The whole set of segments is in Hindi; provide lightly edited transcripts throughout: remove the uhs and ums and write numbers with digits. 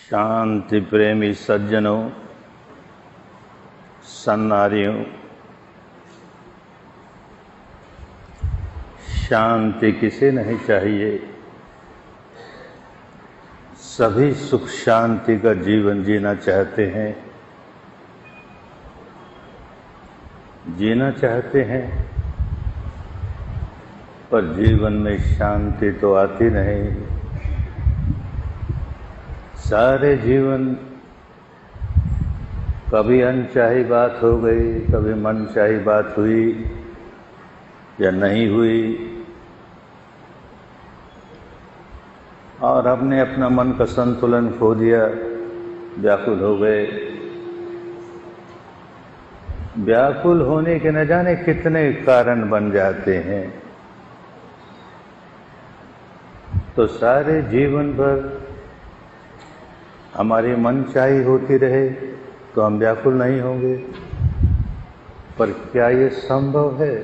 शांति प्रेमी सज्जनों, सन्नारियों, शांति किसे नहीं चाहिए। सभी सुख शांति का जीवन जीना चाहते हैं, पर जीवन में शांति तो आती नहीं। सारे जीवन कभी अनचाही बात हो गई, कभी मनचाही बात हुई या नहीं हुई, और हमने अपना मन का संतुलन खो दिया, व्याकुल हो गए। व्याकुल होने के न जाने कितने कारण बन जाते हैं। तो सारे जीवन भर हमारी मनचाही होती रहे तो हम व्याकुल नहीं होंगे। पर क्या ये संभव है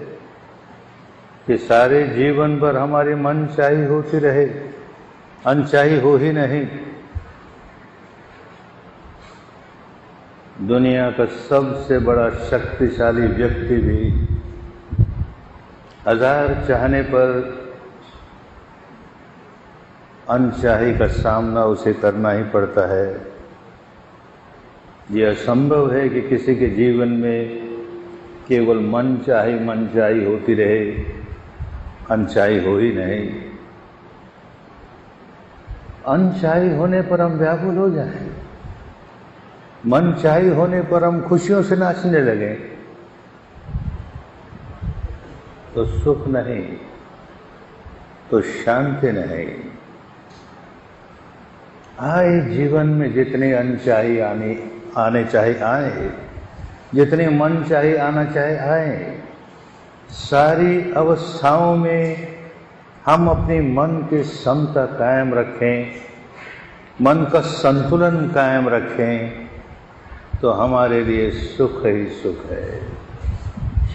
कि सारे जीवन भर हमारी मनचाही होती रहे, अनचाही हो ही नहीं? दुनिया का सबसे बड़ा शक्तिशाली व्यक्ति भी हजार चाहने पर अनचाही का सामना उसे करना ही पड़ता है। यह असंभव है कि किसी के जीवन में केवल मनचाही होती रहे, अनचाही हो ही नहीं। अनचाही होने पर हम व्याकुल हो जाएं, मनचाही होने पर हम खुशियों से नाचने लगें, तो सुख नहीं, तो शांति नहीं। आए जीवन में जितनी अनचाही आने चाहे आए, जितनी मन चाहे आना चाहे आए। सारी अवस्थाओं में हम अपने मन की समता कायम रखें, मन का संतुलन कायम रखें, तो हमारे लिए सुख ही सुख है,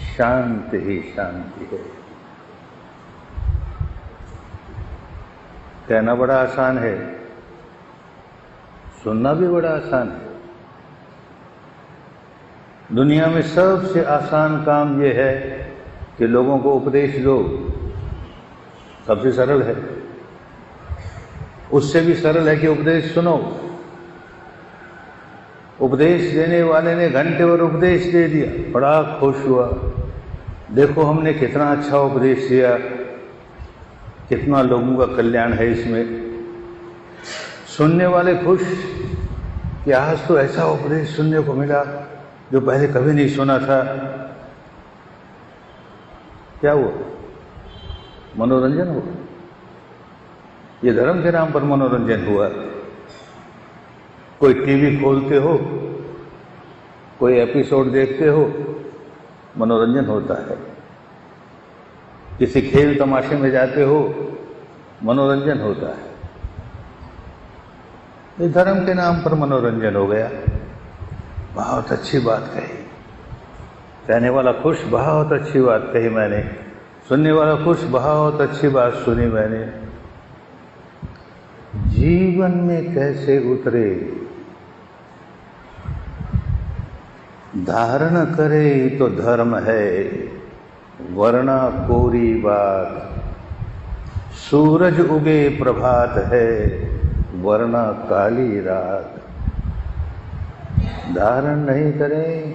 शांति ही शांति है। कहना बड़ा आसान है, सुनना भी बड़ा आसान है। दुनिया में सबसे आसान काम यह है कि लोगों को उपदेश दो, सबसे सरल है। उससे भी सरल है कि उपदेश सुनो। उपदेश देने वाले ने घंटे भर उपदेश दे दिया, बड़ा खुश हुआ, देखो हमने कितना अच्छा उपदेश दिया, कितना लोगों का कल्याण है इसमें। सुनने वाले खुश कि आज तो ऐसा उपदेश सुनने को मिला जो पहले कभी नहीं सुना था। क्या हुआ? मनोरंजन हुआ। ये धर्म के नाम पर मनोरंजन हुआ। कोई टीवी खोलते हो, कोई एपिसोड देखते हो, मनोरंजन होता है। किसी खेल तमाशे में जाते हो, मनोरंजन होता है। ये धर्म के नाम पर मनोरंजन हो गया। बहुत अच्छी बात कही, कहने वाला खुश, बहुत अच्छी बात कही मैंने। सुनने वाला खुश, बहुत अच्छी बात सुनी मैंने। जीवन में कैसे उतरे? धारण करे तो धर्म है, वरना कोरी बात। सूरज उगे प्रभात है, वरना काली रात। धारण नहीं करें,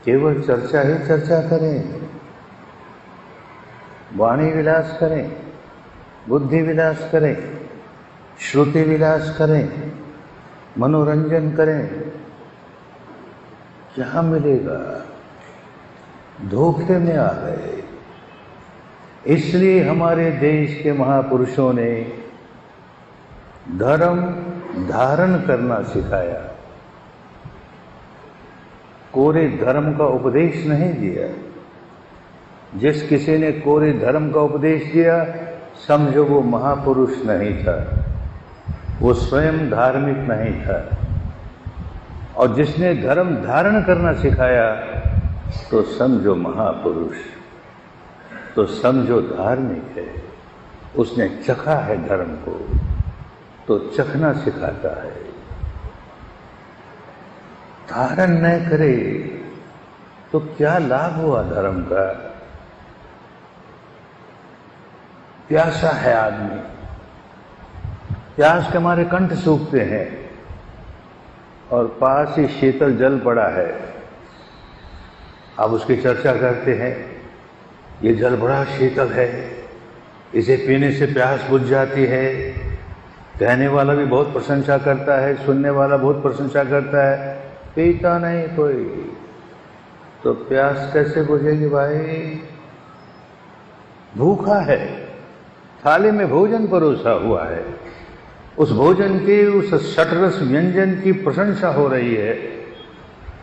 केवल चर्चा ही चर्चा करें, वाणी विलास करें, बुद्धि विलास करें, श्रुति विलास करें, मनोरंजन करें, क्या मिलेगा? धोखे में आ गए। इसलिए हमारे देश के महापुरुषों ने धर्म धारण करना सिखाया, कोरे धर्म का उपदेश नहीं दिया। जिस किसी ने कोरे धर्म का उपदेश दिया, समझो वो महापुरुष नहीं था, वो स्वयं धार्मिक नहीं था। और जिसने धर्म धारण करना सिखाया, तो समझो महापुरुष, तो समझो धार्मिक है। उसने चखा है धर्म को, तो चखना सिखाता है। धारण न करे तो क्या लाभ हुआ धर्म का? प्यासा है आदमी, प्यास के मारे कंठ सूखते हैं और पास ही शीतल जल पड़ा है। अब उसकी चर्चा करते हैं, ये जल बड़ा शीतल है, इसे पीने से प्यास बुझ जाती है। कहने वाला भी बहुत प्रशंसा करता है, सुनने वाला बहुत प्रशंसा करता है, पीता नहीं कोई, तो प्यास कैसे बुझेगी भाई? भूखा है, थाली में भोजन परोसा हुआ है, उस भोजन की, उस षटरस व्यंजन की प्रशंसा हो रही है।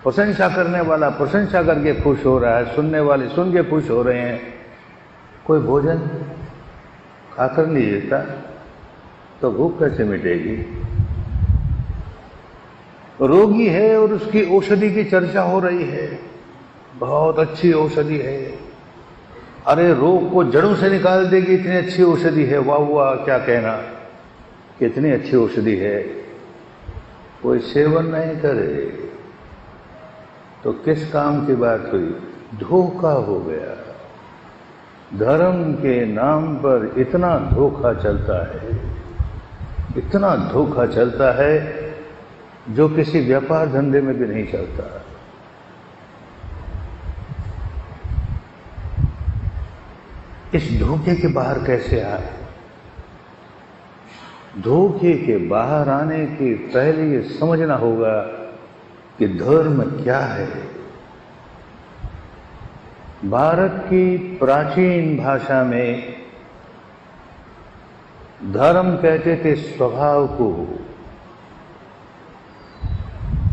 प्रशंसा करने वाला प्रशंसा करके खुश हो रहा है, सुनने वाले सुन के खुश हो रहे हैं। कोई भोजन खाकर नहीं देता तो भूख कैसे मिटेगी? रोगी है और उसकी औषधि की चर्चा हो रही है, बहुत अच्छी औषधि है, अरे रोग को जड़ों से निकाल देगी, इतनी अच्छी औषधि है, वाह वाह क्या कहना, कितनी अच्छी औषधि है। कोई सेवन नहीं करे तो किस काम की बात हुई? धोखा हो गया। धर्म के नाम पर इतना धोखा चलता है, इतना धोखा चलता है जो किसी व्यापार धंधे में भी नहीं चलता। इस धोखे के बाहर कैसे आए? धोखे के बाहर आने के पहले ये समझना होगा कि धर्म क्या है। भारत की प्राचीन भाषा में धर्म कहते थे स्वभाव को,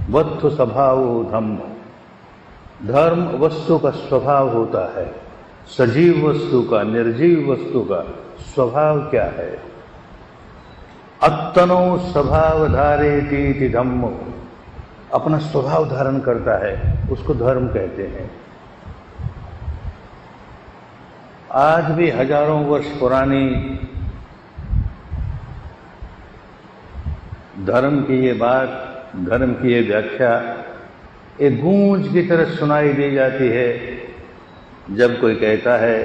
वस्तु स्वभाव धम्म। धर्म वस्तु का स्वभाव होता है, सजीव वस्तु का, निर्जीव वस्तु का स्वभाव क्या है? अत्तनो स्वभाव धारेति धम्मो, अपना स्वभाव धारण करता है, उसको धर्म कहते हैं। आज भी हजारों वर्ष पुरानी धर्म की ये बात, धर्म की ये व्याख्या एक गूंज की तरह सुनाई दी जाती है जब कोई कहता है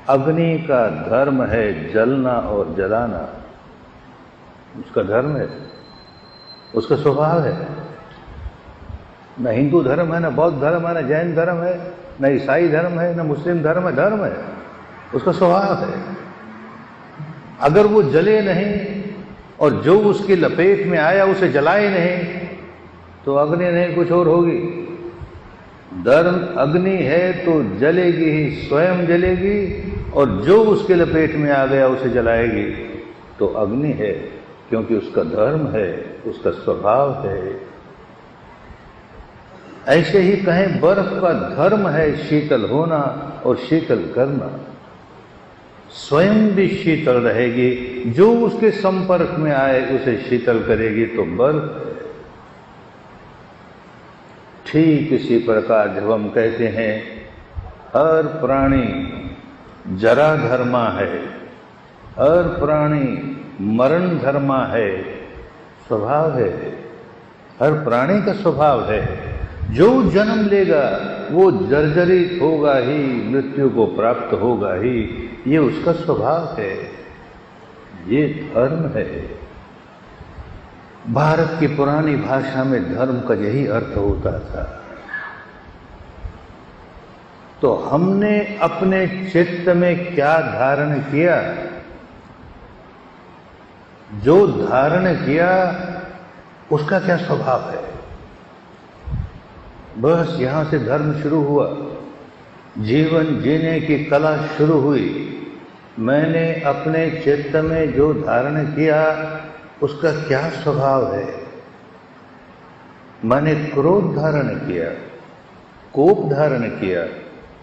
अग्नि का धर्म है जलना और जलाना। उसका धर्म है, उसका स्वभाव है। न हिंदू धर्म है, न बौद्ध धर्म है, न जैन धर्म है, न ईसाई धर्म है, न मुस्लिम धर्म है, धर्म है, उसका स्वभाव है। अगर वो जले नहीं और जो उसकी लपेट में आया उसे जलाए नहीं तो अग्नि नहीं कुछ और होगी। धर्म अग्नि है तो जलेगी ही, स्वयं जलेगी, और जो उसके लपेट में आ गया उसे जलाएगी तो अग्नि है, क्योंकि उसका धर्म है, उसका स्वभाव है। ऐसे ही कहें बर्फ का धर्म है शीतल होना और शीतल करना। स्वयं भी शीतल रहेगी, जो उसके संपर्क में आए उसे शीतल करेगी तो बर्फ है। ठीक इसी प्रकार जब हम कहते हैं हर प्राणी जरा धर्मा है, हर प्राणी मरण धर्मा है, स्वभाव है, हर प्राणी का स्वभाव है। जो जन्म लेगा वो जर्जरित होगा ही, मृत्यु को प्राप्त होगा ही, ये उसका स्वभाव है, ये धर्म है। भारत की पुरानी भाषा में धर्म का यही अर्थ होता था। तो हमने अपने चित्त में क्या धारण किया? जो धारण किया उसका क्या स्वभाव है? बस यहां से धर्म शुरू हुआ, जीवन जीने की कला शुरू हुई। मैंने अपने चित्त में जो धारण किया उसका क्या स्वभाव है? मैंने क्रोध धारण किया, कोप धारण किया,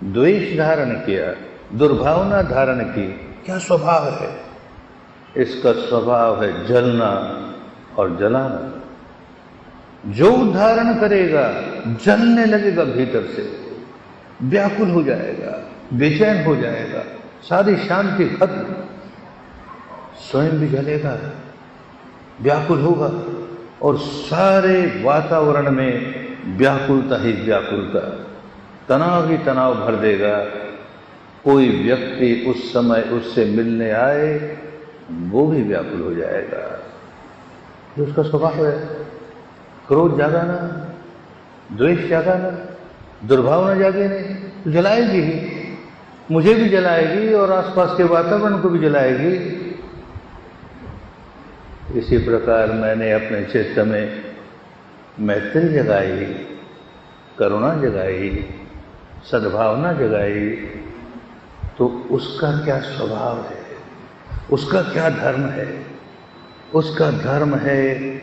द्वेष धारण किया, दुर्भावना धारण की, क्या स्वभाव है? इसका स्वभाव है जलना और जलाना। जो धारण करेगा जलने लगेगा, भीतर से व्याकुल हो जाएगा, बेचैन हो जाएगा, सारी शांति खत्म, स्वयं भी जलेगा, व्याकुल होगा और सारे वातावरण में व्याकुलता ही व्याकुलता, तनाव ही तनाव भर देगा। कोई व्यक्ति उस समय उससे मिलने आए वो भी व्याकुल हो जाएगा, जो उसका स्वभाव है। क्रोध जागा ना, द्वेष जागा ना, दुर्भावना जागे नहीं तो जलाएगी ही, मुझे भी जलाएगी और आसपास के वातावरण को भी जलाएगी। इसी प्रकार मैंने अपने चित्त में मैत्री जगाई, करुणा जगाई, सद्भावना जगाई, तो उसका क्या स्वभाव है, उसका क्या धर्म है? उसका धर्म है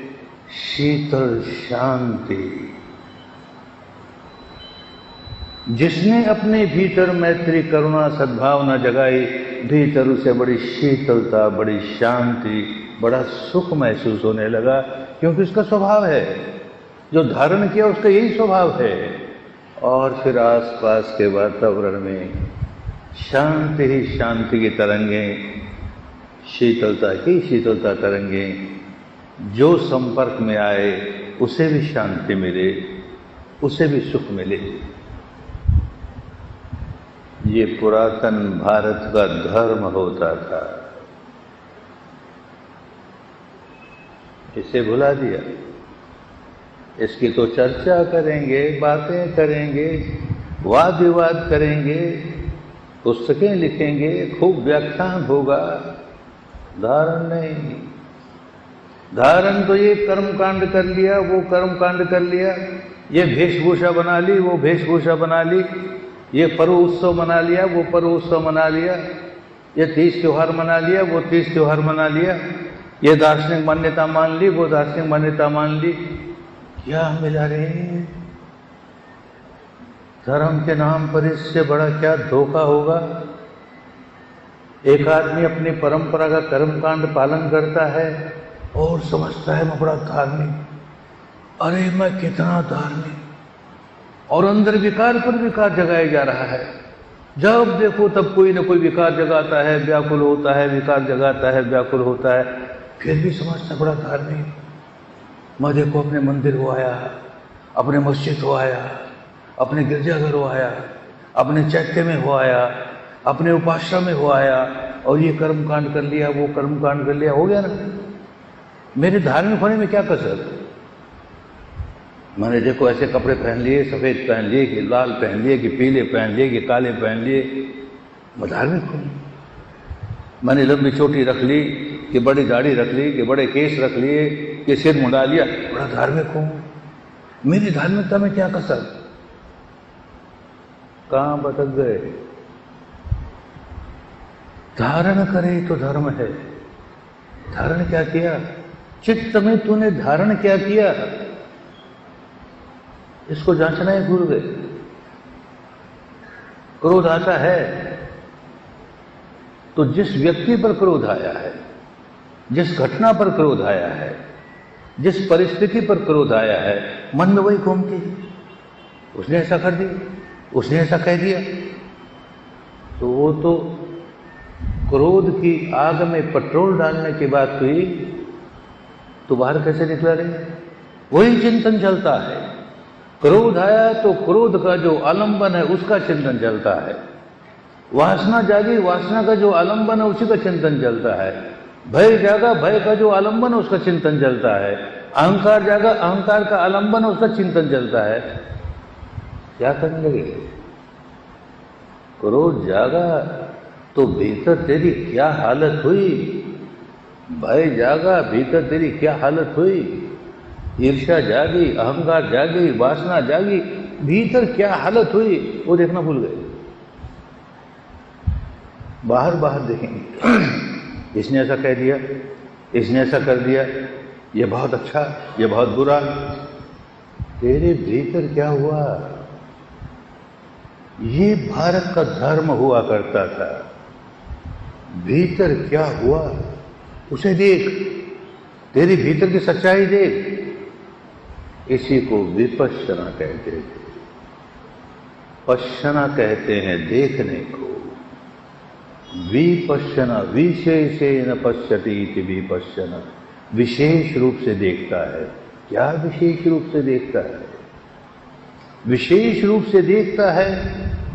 शीतल शांति। जिसने अपने भीतर मैत्री, करुणा, सद्भावना जगाई, भीतर उसे बड़ी शीतलता, बड़ी शांति, बड़ा सुख महसूस होने लगा, क्योंकि उसका स्वभाव है, जो धारण किया उसका यही स्वभाव है। और फिर आसपास के वातावरण में शांति ही शांति की तरंगें, शीतलता की शीतलता तरंगें, जो संपर्क में आए उसे भी शांति मिले, उसे भी सुख मिले। ये पुरातन भारत का धर्म होता था, इसे भुला दिया। इसकी तो चर्चा करेंगे, बातें करेंगे, वाद विवाद करेंगे, पुस्तकें लिखेंगे, खूब व्याख्यान होगा, धारण नहीं। धारण तो ये कर्म कांड कर लिया, वो कर्म कांड कर लिया, ये वेशभूषा बना ली, वो वेशभूषा बना ली, ये पर्व उत्सव मना लिया, वो पर्व उत्सव मना लिया, ये तीज त्योहार मना लिया, वो तीज त्योहार मना लिया, ये दार्शनिक मान्यता मान ली, वो दार्शनिक मान्यता मान ली। क्या मिला रे? धर्म के नाम पर इससे बड़ा क्या धोखा होगा? एक आदमी अपनी परंपरा का कर्मकांड पालन करता है और समझता है मैं बड़ा धार्मिक, अरे मैं कितना धार्मिक, और अंदर विकार पर विकार जगाया जा रहा है। जब देखो तब कोई न कोई विकार जगाता है, व्याकुल होता है, विकार जगाता है, व्याकुल होता है, फिर भी समझता है बड़ा धार्मिक। मैं देखो अपने मंदिर हो आया, अपने मस्जिद हो आया, अपने गिरजाघर हो आया, अपने चैत्य में हो आया, अपने उपासना में हो आया, और ये कर्म कांड कर लिया, वो कर्म कांड कर लिया, हो गया ना। मेरे धार्मिक होने में क्या कसर? मैंने देखो ऐसे कपड़े पहन लिए, सफेद पहन लिए, कि लाल पहन लिए, कि पीले पहन लिए, कि काले पहन लिए, मैं धार्मिक हूँ। मैंने लंबी चोटी रख ली, कि बड़ी दाढ़ी रख ली, कि बड़े केस रख लिए, कि सिर मुंडा लिया, बड़ा धार्मिक हूँ। मेरी धार्मिकता में क्या कसर? कहां भटक गए? धारण करे तो धर्म है। धारण क्या किया? चित्त में तूने धारण क्या किया, इसको जांचना ही भूल गए। क्रोध आता है तो जिस व्यक्ति पर क्रोध आया है, जिस घटना पर क्रोध आया है, जिस परिस्थिति पर क्रोध आया है, मन में वही घूमती, उसने ऐसा कर दिया, उसने ऐसा कह दिया, तो वो तो क्रोध की आग में पेट्रोल डालने की बात हुई, तो बाहर कैसे निकला रे? वही चिंतन चलता है। क्रोध आया तो क्रोध का जो आलंबन है उसका चिंतन चलता है। वासना जागी, वासना का जो आलंबन है उसी का चिंतन चलता है। भय जागा, भय का जो आलंबन है उसका चिंतन चलता है। अहंकार जागा, अहंकार का आलंबन है उसका चिंतन चलता है। क्या करने लगे? क्रोध जागा तो भीतर तेरी क्या हालत हुई? भय जागा, भीतर तेरी क्या हालत हुई? ईर्ष्या जागी, अहंकार जागी, वासना जागी, भीतर क्या हालत हुई वो देखना भूल गए। बाहर बाहर देखेंगे, इसने ऐसा कह दिया, इसने ऐसा कर दिया, ये बहुत अच्छा, ये बहुत बुरा। तेरे भीतर क्या हुआ? ये भारत का धर्म हुआ करता था। भीतर क्या हुआ उसे देख, तेरी भीतर की सच्चाई देख। इसी को विपश्यना कहते थे। पश्यना कहते हैं देखने को। विपश्यना, विशेषेण पश्यति इति विपश्यना, विशेष रूप से देखता है। क्या विशेष रूप से देखता है? विशेष रूप से देखता है,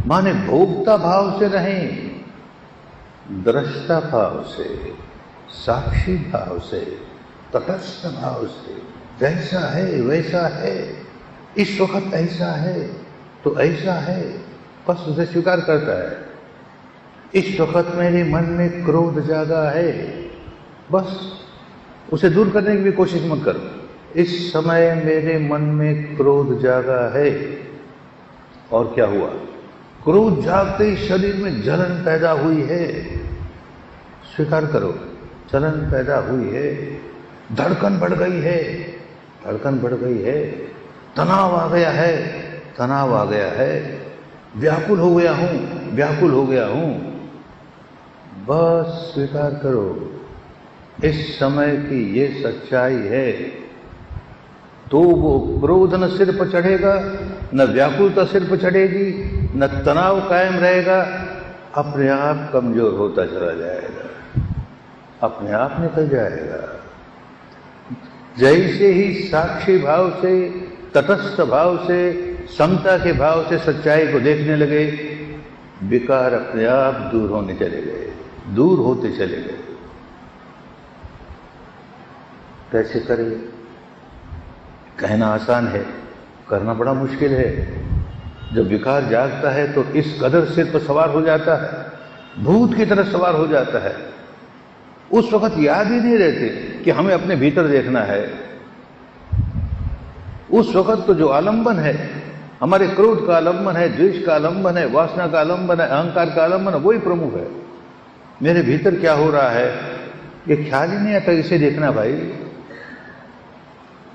माने भोक्ता भाव से नहीं, दृष्टा भाव से, साक्षी भाव से, तटस्थ भाव से, जैसा है वैसा है, इस वक्त ऐसा है तो ऐसा है, बस उसे स्वीकार करता है। इस वक्त मेरे मन में क्रोध जागा है, बस उसे दूर करने की भी कोशिश मत करो। इस समय मेरे मन में क्रोध जागा है, और क्या हुआ? क्रोध जागते ही शरीर में जलन पैदा हुई है, स्वीकार करो, जलन पैदा हुई है, धड़कन बढ़ गई है, धड़कन बढ़ गई है, तनाव आ गया है, तनाव आ गया है, व्याकुल हो गया हूं, व्याकुल हो गया हूं, बस स्वीकार करो। इस समय की ये सच्चाई है, तो वो क्रोध न सिर पर चढ़ेगा, न व्याकुलता सिर पर चढ़ेगी, न तनाव कायम रहेगा, अपने आप कमजोर होता चला जाएगा, अपने आप निकल जाएगा। जैसे ही साक्षी भाव से, तटस्थ भाव से, समता के भाव से सच्चाई को देखने लगे, विकार अपने आप दूर होने चले गए, दूर होते चले गए। कैसे करें? कहना आसान है, करना बड़ा मुश्किल है। जब विकार जागता है तो इस कदर सिर पर सवार हो जाता है, भूत की तरह सवार हो जाता है, उस वक्त याद ही नहीं रहते कि हमें अपने भीतर देखना है। उस वक्त तो जो आलंबन है, हमारे क्रोध का आलंबन है, द्वेष का आलंबन है, वासना का आलंबन है, अहंकार का आलंबन है, वही प्रमुख है। मेरे भीतर क्या हो रहा है ये ख्याल ही नहीं आता, इसे देखना भाई।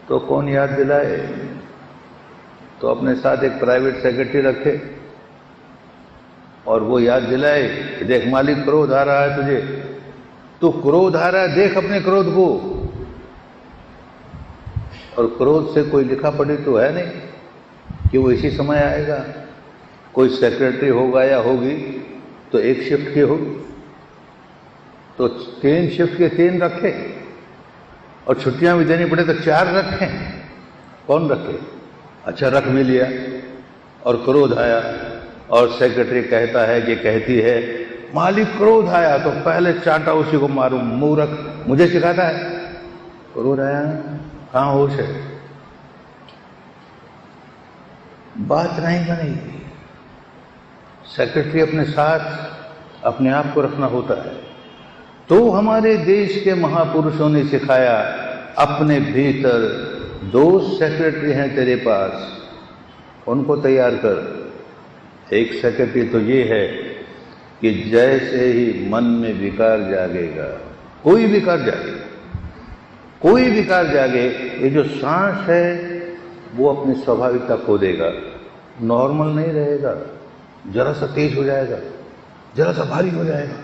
तो कौन याद दिलाए? तो अपने साथ एक प्राइवेट सेक्रेटरी रखे और वो याद दिलाए, देख मालिक क्रोध आ रहा है तुझे, तो क्रोध आ रहा है, देख अपने क्रोध को। और क्रोध से कोई लिखा पढ़ी तो है नहीं कि वो इसी समय आएगा। कोई सेक्रेटरी होगा या होगी तो एक शिफ्ट की होगी, तो 3 शिफ्ट के 3 रखे, और छुट्टियां भी देनी पड़े तो 4 रखें। कौन रखे? अच्छा, रख भी लिया और क्रोध आया, और सेक्रेटरी कहता है कि कहती है मालिक क्रोध आया तो पहले चाटा उसी को मारूं, मूर्ख, मुझे सिखाता है। क्रोध आया, कहां होश है? बात नहीं बनेगी। सेक्रेटरी अपने साथ अपने आप को रखना होता है। तो हमारे देश के महापुरुषों ने सिखाया, अपने भीतर 2 सेक्रेटरी हैं तेरे पास, उनको तैयार कर। एक सेक्रेटरी तो ये है कि जैसे ही मन में विकार जागेगा, कोई विकार जागे, कोई विकार जागे, ये जो सांस है वो अपनी स्वाभाविकता खो देगा, नॉर्मल नहीं रहेगा, जरा सा तेज हो जाएगा, जरा सा भारी हो जाएगा,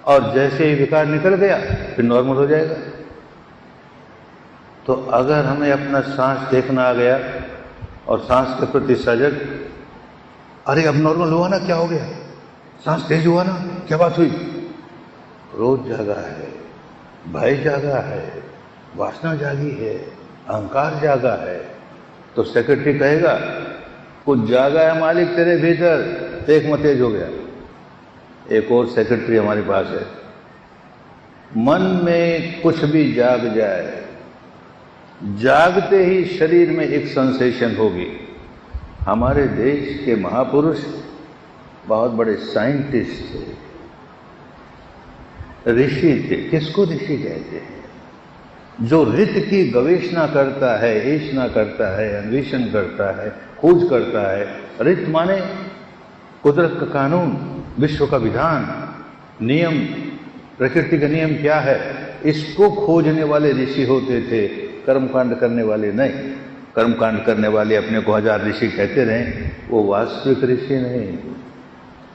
और जैसे ही विकार निकल गया फिर नॉर्मल हो जाएगा। तो अगर हमें अपना सांस देखना आ गया और सांस के प्रति सजग, अरे अब नॉर्मल हुआ ना, क्या हो गया, सांस तेज हुआ ना, क्या बात हुई? क्रोध जागा है, भय जागा है, वासना जागी है, अहंकार जागा है। तो सेक्रेटरी कहेगा कुछ जागा है मालिक तेरे भीतर, देख मत तेज हो गया। एक और सेक्रेटरी हमारे पास है, मन में कुछ भी जाग जाए, जागते ही शरीर में एक सेंसेशन होगी। हमारे देश के महापुरुष बहुत बड़े साइंटिस्ट थे, ऋषि थे। किसको ऋषि कहते हैं? जो रित की गवेषणा करता है, ऐषणा करता है, अन्वेषण करता है, खोज करता है। रित माने कुदरत का कानून, विश्व का विधान, नियम, प्रकृति का नियम क्या है, इसको खोजने वाले ऋषि होते थे, कर्मकांड करने वाले नहीं। कर्मकांड करने वाले अपने को 1000 ऋषि कहते रहे, वो वास्तविक ऋषि नहीं।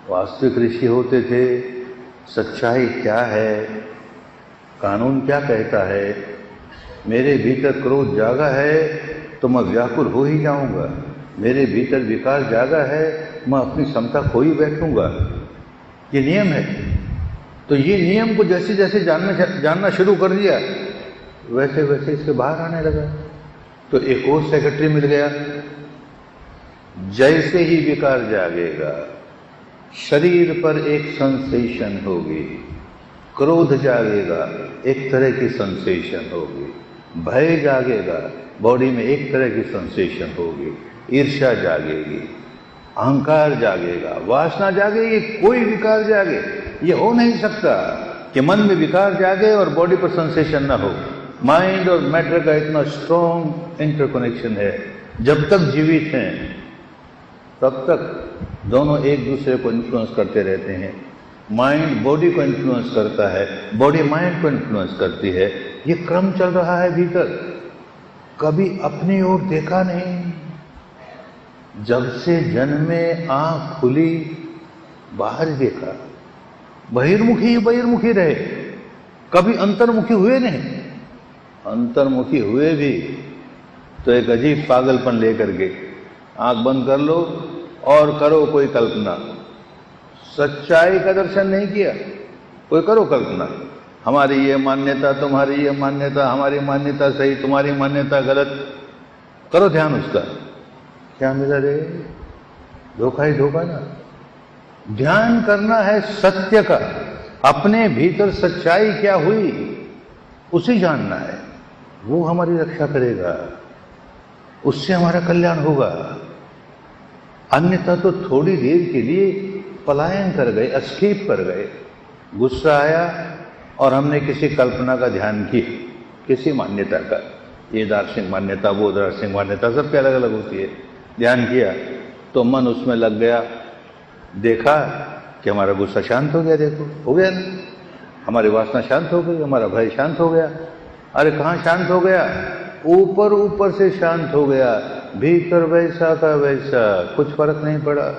वास्तविक ऋषि होते थे सच्चाई क्या है, कानून क्या कहता है। मेरे भीतर क्रोध जागा है तो मैं व्याकुल हो ही जाऊंगा, मेरे भीतर विकार जागा है मैं अपनी क्षमता खो ही बैठूंगा, ये नियम है। तो ये नियम को जैसे जैसे जानना शुरू कर दिया, वैसे वैसे इसके बाहर आने लगा। तो एक और सेक्रेटरी मिल गया, जैसे ही विकार जागेगा, शरीर पर एक सेंसेशन होगी, क्रोध जागेगा, एक तरह की सेंसेशन होगी, भय जागेगा, बॉडी में एक तरह की सेंसेशन होगी, ईर्ष्या जागेगी, अहंकार जागेगा, वासना जागेगी। कोई विकार जागे, ये हो नहीं सकता कि मन में विकार जागे और बॉडी पर सेंसेशन ना हो। माइंड और मैटर का इतना स्ट्रॉन्ग इंटरकनेक्शन है, जब तक जीवित हैं तब तक दोनों एक दूसरे को इन्फ्लुएंस करते रहते हैं। माइंड बॉडी को इन्फ्लुएंस करता है, बॉडी माइंड को इन्फ्लुएंस करती है। ये क्रम चल रहा है भीतर, कभी अपनी ओर देखा नहीं। जब से जन्मे आंख खुली, बाहर देखा, बहिर्मुखी बहिर्मुखी रहे, कभी अंतर्मुखी हुए नहीं। अंतर्मुखी हुए भी तो एक अजीब पागलपन लेकर के, आंख बंद कर लो और करो कोई कल्पना। सच्चाई का दर्शन नहीं किया, कोई करो कल्पना। हमारी ये मान्यता, तुम्हारी ये मान्यता, हमारी मान्यता सही, तुम्हारी मान्यता गलत, करो ध्यान उसका। क्या मिला रे? धोखा ही धोखा ना। ध्यान करना है सत्य का, अपने भीतर सच्चाई क्या हुई उसे जानना है। वो हमारी रक्षा करेगा, उससे हमारा कल्याण होगा। अन्यथा तो थोड़ी देर के लिए पलायन कर गए, एस्केप कर गए। गुस्सा आया और हमने किसी कल्पना का ध्यान किया, किसी मान्यता का, ये दार्शनिक मान्यता, वो दार्शनिक मान्यता, सबके अलग अलग होती है। ध्यान किया तो मन उसमें लग गया, देखा कि हमारा गुस्सा शांत हो गया। देखो हो गया ना, हमारी वासना शांत हो गई, हमारा भय शांत हो गया। अरे कहाँ शांत हो गया? ऊपर ऊपर से शांत हो गया, भीतर वैसा का वैसा, कुछ फर्क नहीं पड़ा।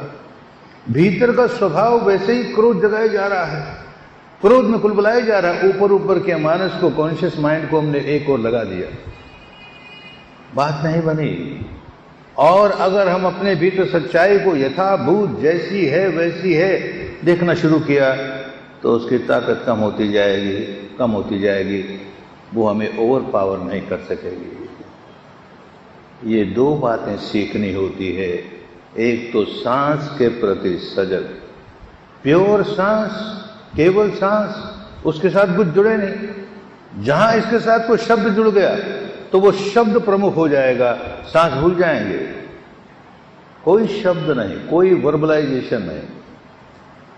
भीतर का स्वभाव वैसे ही क्रोध जगाया जा रहा है, क्रोध में कुलबुलाया जा रहा है। ऊपर ऊपर के मानस को, कॉन्शियस माइंड को हमने एक और लगा दिया, बात नहीं बनी। और अगर हम अपने भीतर सच्चाई को यथाभूत जैसी है वैसी है देखना शुरू किया तो उसकी ताकत कम होती जाएगी, कम होती जाएगी, वो हमें ओवर पावर नहीं कर सकेगी। ये दो बातें सीखनी होती है। एक तो सांस के प्रति सजग, प्योर सांस, केवल सांस, उसके साथ कुछ जुड़े नहीं। जहां इसके साथ कोई शब्द जुड़ गया तो वो शब्द प्रमुख हो जाएगा, सांस भूल जाएंगे। कोई शब्द नहीं, कोई वर्बलाइजेशन नहीं,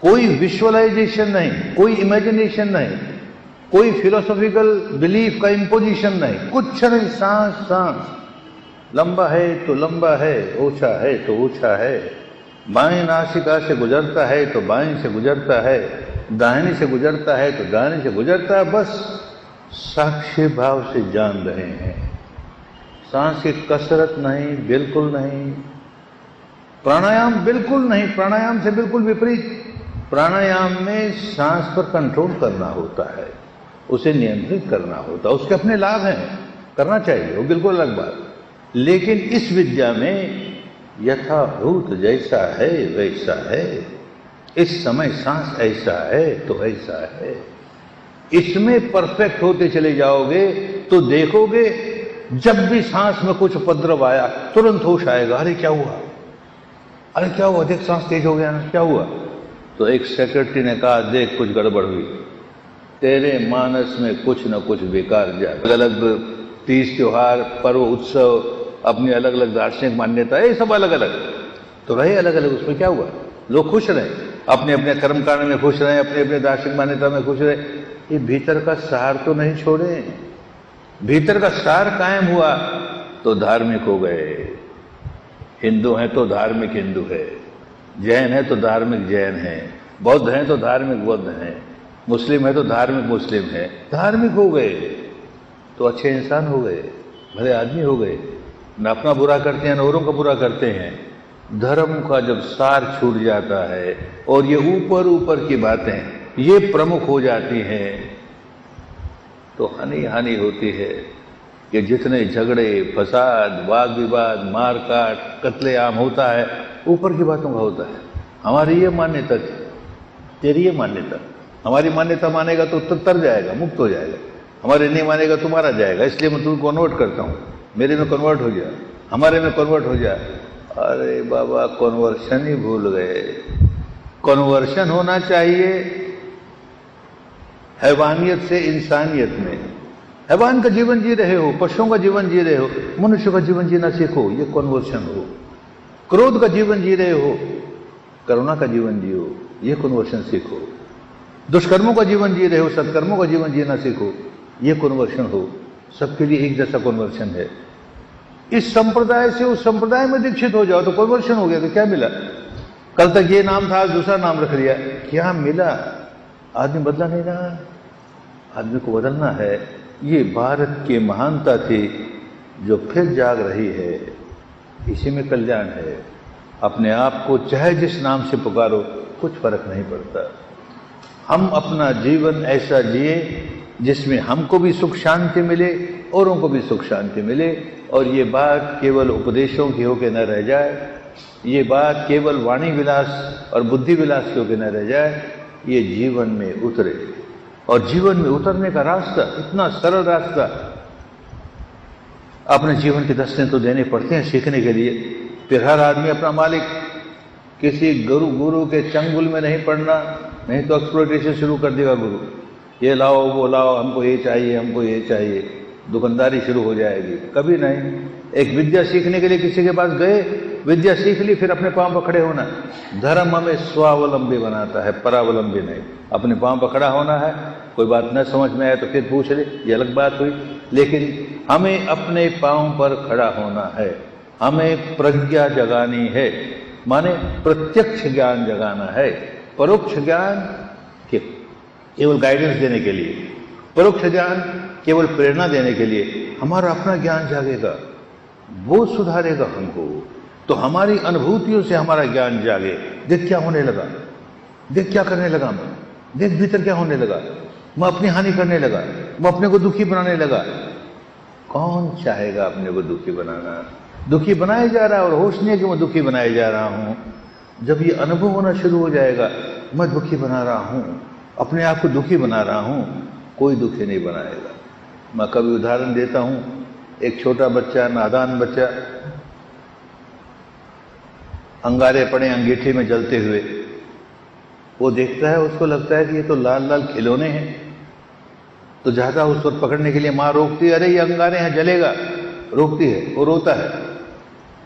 कोई विजुअलाइजेशन नहीं, कोई इमेजिनेशन नहीं, कोई फिलोसॉफिकल बिलीफ का इम्पोजिशन नहीं, कुछ नहीं। सांस सांस, लंबा है तो लंबा है, ऊंचा है तो ऊंचा है, बाएं नासिका से गुजरता है तो बाएं से गुजरता है, दाहिनी से गुजरता है तो दाहिनी से गुजरता है। बस साक्षी भाव से जान रहे हैं। सांस की कसरत नहीं, बिल्कुल नहीं। प्राणायाम बिल्कुल नहीं, प्राणायाम से बिल्कुल विपरीत। प्राणायाम में सांस पर कंट्रोल करना होता है, उसे नियंत्रित करना होता है। उसके अपने लाभ हैं, करना चाहिए, वो बिल्कुल अलग बात। लेकिन इस विद्या में यथाभूत जैसा है वैसा है। इस समय सांस ऐसा है तो ऐसा है। इसमें परफेक्ट होते चले जाओगे तो देखोगे जब भी सांस में कुछ उपद्रव आया तुरंत होश आएगा। अरे क्या हुआ, अरे क्या हुआ, देख सांस तेज हो गया ना, क्या हुआ? तो एक सेक्रेटरी ने कहा, देख कुछ गड़बड़ हुई, तेरे मानस में कुछ न कुछ विकार जाए। अलग अलग तीज त्योहार, पर्व, उत्सव, अपनी अलग अलग दार्शनिक मान्यता, ये सब अलग अलग तो रहे अलग अलग। उसमें क्या हुआ? लोग खुश रहे, अपने अपने कर्म कांड में खुश रहे, अपने अपने दार्शनिक मान्यता में खुश रहे। ये भीतर का सार तो नहीं छोड़े। भीतर का सार कायम हुआ तो धार्मिक हो गए। हिंदू हैं तो धार्मिक हिंदू है, जैन है तो धार्मिक जैन है, बौद्ध हैं तो धार्मिक बौद्ध हैं, मुस्लिम है तो धार्मिक मुस्लिम है। धार्मिक हो गए तो अच्छे इंसान हो गए, भले आदमी हो गए, न अपना बुरा करते हैं न औरों का बुरा करते हैं। धर्म का जब सार छूट जाता है और ये ऊपर ऊपर की बातें ये प्रमुख हो जाती हैं तो हानि हानि होती है कि जितने झगड़े, फसाद, वाद विवाद, मार काट, कत्लेआम होता है ऊपर की बातों का होता है। हमारी ये मान्यता थी, तेरी ये मान्यता, हमारी मान्यता मानेगा तो तर जाएगा, मुक्त हो जाएगा, हमारे नहीं मानेगा तो मारा जाएगा। इसलिए मैं तुमको कन्वर्ट करता हूँ, मेरे में कन्वर्ट हो जा, हमारे में कन्वर्ट हो जा। अरे बाबा, कन्वर्शन ही भूल गए। कन्वर्शन होना चाहिए हैवानियत से इंसानियत में। हैवान का जीवन जी रहे हो, पशुओं का जीवन जी रहे हो, मनुष्य का जीवन जीना सीखो, ये कन्वर्शन हो। क्रोध का जीवन जी रहे हो, करुणा का जीवन जियो, ये कन्वर्शन सीखो। दुष्कर्मों का जीवन जी रहे हो, सत्कर्मों का जीवन जीना सीखो, ये कन्वर्शन हो। सबके लिए एक जैसा कन्वर्शन है। इस संप्रदाय से उस संप्रदाय में दीक्षित हो जाओ तो कन्वर्शन हो गया। तो क्या मिला? कल तक ये नाम था, आज दूसरा नाम रख लिया, क्या मिला? आदमी बदला नहीं रहा। आदमी को बदलना है। ये भारत की महानता थी जो फिर जाग रही है। इसी में कल्याण है। अपने आप को चाहे जिस नाम से पुकारो, कुछ फर्क नहीं पड़ता। हम अपना जीवन ऐसा जिए जिसमें हमको भी सुख शांति मिले, औरों को भी सुख शांति मिले। और ये बात केवल उपदेशों की होकर न रह जाए, ये बात केवल वाणी विलास और बुद्धि विलास की होकर न रह जाए, ये जीवन में उतरे। और जीवन में उतरने का रास्ता, इतना सरल रास्ता, अपने जीवन के दस्ते तो देने पड़ते हैं सीखने के लिए। फिर हर आदमी अपना मालिक। किसी गुरु के चंगुल में नहीं पड़ना, नहीं तो एक्सप्लॉयटेशन शुरू कर देगा गुरु। ये लाओ, वो लाओ, हमको ये चाहिए, हमको ये चाहिए, दुकानदारी शुरू हो जाएगी। कभी नहीं। एक विद्या सीखने के लिए किसी के पास गए, विद्या सीख ली, फिर अपने पांव पर खड़े होना। धर्म हमें स्वावलंबी बनाता है, परावलंबी नहीं। अपने पांव पर खड़ा होना है। कोई बात न समझ में आए तो फिर पूछ ले, ये अलग बात हुई, लेकिन हमें अपने पांव पर खड़ा होना है। हमें प्रज्ञा जगानी है, माने प्रत्यक्ष ज्ञान जगाना है। परोक्ष ज्ञान केवल गाइडेंस देने के लिए, परोक्ष ज्ञान केवल प्रेरणा देने के लिए। हमारा अपना ज्ञान जागेगा, वो सुधारेगा हमको। तो हमारी अनुभूतियों से हमारा ज्ञान जागे। देख क्या होने लगा, देख क्या करने लगा मैं, देख भीतर क्या होने लगा, मैं अपनी हानि करने लगा, मैं अपने को दुखी बनाने लगा। कौन चाहेगा अपने को दुखी बनाना? दुखी बनाया जा रहा है और होश नहीं है कि मैं दुखी बनाया जा रहा हूं। जब ये अनुभव होना शुरू हो जाएगा, मैं दुखी बना रहा हूं, अपने आप को दुखी बना रहा हूं, कोई दुखी नहीं बनाएगा। मैं कभी उदाहरण देता हूं, एक छोटा बच्चा, नादान बच्चा, अंगारे पड़े अंगीठी में जलते हुए, वो देखता है, उसको लगता है कि ये तो लाल लाल खिलौने हैं। तो जाता उस पर पकड़ने के लिए, माँ रोकती है, अरे ये अंगारे हैं, जलेगा, रोकती है, वो रोता है।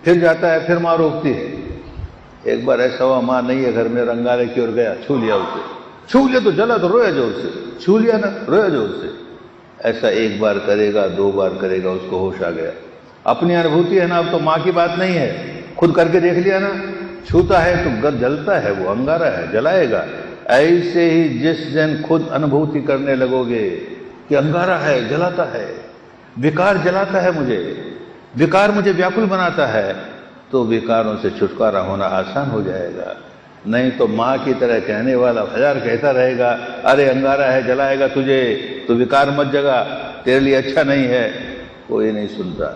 फिर जाता है, फिर माँ रोकती है। एक बार ऐसा हुआ, माँ नहीं है घर में, अंगारे की ओर गया, छू लिया उसे, छू लिया तो जला, तो रोया जोर से, छू लिया ना, रोया जोर से। ऐसा एक बार करेगा, दो बार करेगा, उसको होश आ गया। अपनी अनुभूति है ना, अब तो माँ की बात नहीं है, खुद करके देख लिया ना, छूता है तो जलता है, वो अंगारा है, जलाएगा। ऐसे ही जिस दिन खुद अनुभूति करने लगोगे कि अंगारा है, जलाता है, विकार जलाता है मुझे, विकार मुझे व्याकुल बनाता है, तो विकारों से छुटकारा होना आसान हो जाएगा। नहीं तो माँ की तरह कहने वाला हजार कहता रहेगा, अरे अंगारा है, जलाएगा तुझे, तो विकार मत जगा, तेरे लिए अच्छा नहीं है, कोई नहीं सुनता।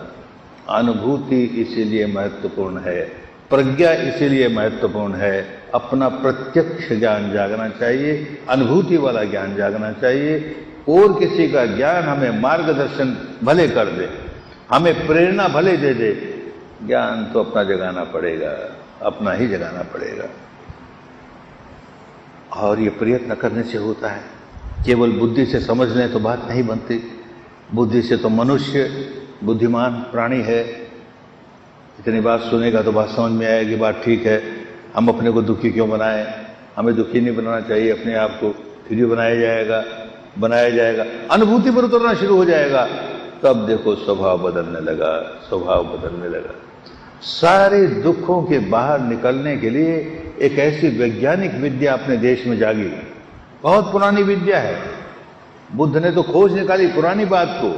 अनुभूति इसीलिए महत्वपूर्ण है, प्रज्ञा इसीलिए महत्वपूर्ण है। अपना प्रत्यक्ष ज्ञान जागना चाहिए, अनुभूति वाला ज्ञान जागना चाहिए। और किसी का ज्ञान हमें मार्गदर्शन भले कर दे, हमें प्रेरणा भले दे दे, ज्ञान तो अपना जगाना पड़ेगा, अपना ही जगाना पड़ेगा। और ये प्रयत्न करने से होता है। केवल बुद्धि से समझ लें तो बात नहीं बनती। बुद्धि से तो मनुष्य बुद्धिमान प्राणी है, इतनी बात सुनेगा तो बात समझ में आएगी, बात ठीक है। हम अपने को दुखी क्यों बनाएं? हमें दुखी नहीं बनाना चाहिए अपने आप को, फिर भी बनाया जाएगा। अनुभूति पर उतरना शुरू हो जाएगा, तब देखो स्वभाव बदलने लगा, स्वभाव बदलने लगा। सारे दुखों के बाहर निकलने के लिए एक ऐसी वैज्ञानिक विद्या अपने देश में जागी, बहुत पुरानी विद्या है। बुद्ध ने तो खोज निकाली पुरानी बात को।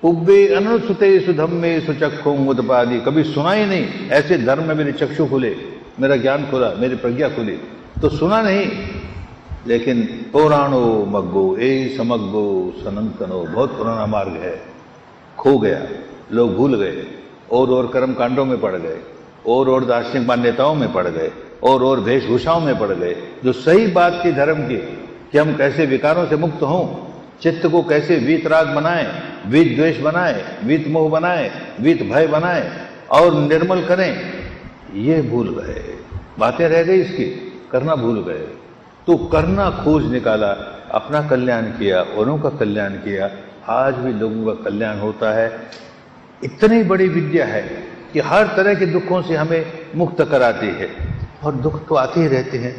उब्बे अनुसुतेषु धम्मेषु चक्षुं उदपादि, कभी सुना ही नहीं। ऐसे धर्म में मेरे चक्षु खुले, मेरा ज्ञान खुला, मेरी प्रज्ञा खुली, तो सुना नहीं। लेकिन पुराणो मग्गो ए समग्गो सनातनो, बहुत पुराना मार्ग है, खो गया, लोग भूल गए, और कर्म कांडों में पड़ गए, और दार्शनिक मान्यताओं में पड़ गए, और वेशभूषाओं में पड़ गए। जो सही बात थी धर्म की कि हम कैसे विकारों से मुक्त हों, चित्त को कैसे वीतराग बनाएं, वीत द्वेष बनाएं, वीत मोह बनाएं, वीत भय बनाएं, और निर्मल करें, ये भूल गए। बातें रह गई इसकी, करना भूल गए। तो करना खोज निकाला, अपना कल्याण किया, औरों का कल्याण किया, आज भी लोगों का कल्याण होता है। इतनी बड़ी विद्या है कि हर तरह के दुखों से हमें मुक्त कराती है। और दुख तो आते ही रहते हैं,